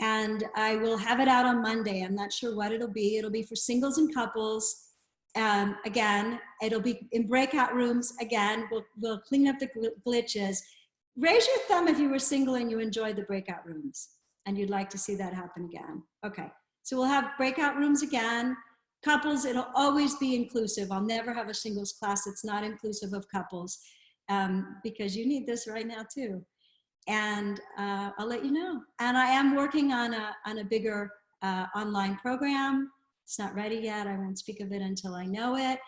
And I will have it out on Monday. I'm not sure what it'll be. It'll be for singles and couples. Again, it'll be in breakout rooms. Again, we'll clean up the glitches. Raise your thumb if you were single and you enjoyed the breakout rooms and you'd like to see that happen again. Okay, so we'll have breakout rooms again. Couples, it'll always be inclusive. I'll never have a singles class that's not inclusive of couples because you need this right now too. And I'll let you know. And I am working on a bigger online program. It's not ready yet. I won't speak of it until I know it.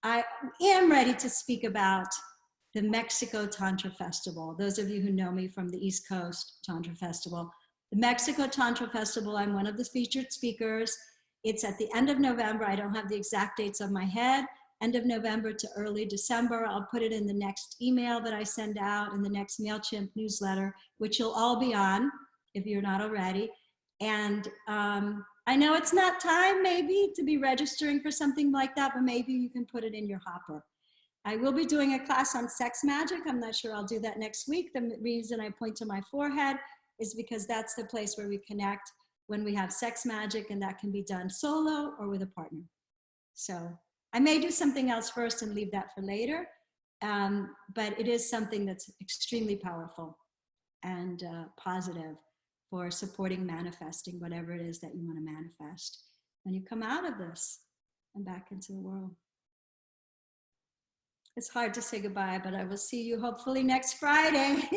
I am ready to speak about the Mexico Tantra Festival. Those of you who know me from the East Coast Tantra Festival. The Mexico Tantra Festival, I'm one of the featured speakers. It's at the end of November. I don't have the exact dates on my head. End of November to early December. I'll put it in the next email that I send out, in the next MailChimp newsletter, which you'll all be on if you're not already. And I know it's not time maybe to be registering for something like that, but maybe you can put it in your hopper. I will be doing a class on sex magic. I'm not sure I'll do that next week. The reason I point to my forehead is because that's the place where we connect when we have sex magic, and that can be done solo or with a partner. So I may do something else first and leave that for later, but it is something that's extremely powerful and positive for supporting manifesting whatever it is that you want to manifest when you come out of this and back into the world. It's hard to say goodbye, but I will see you hopefully next Friday.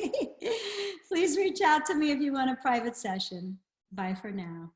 Please reach out to me if you want a private session. Bye for now.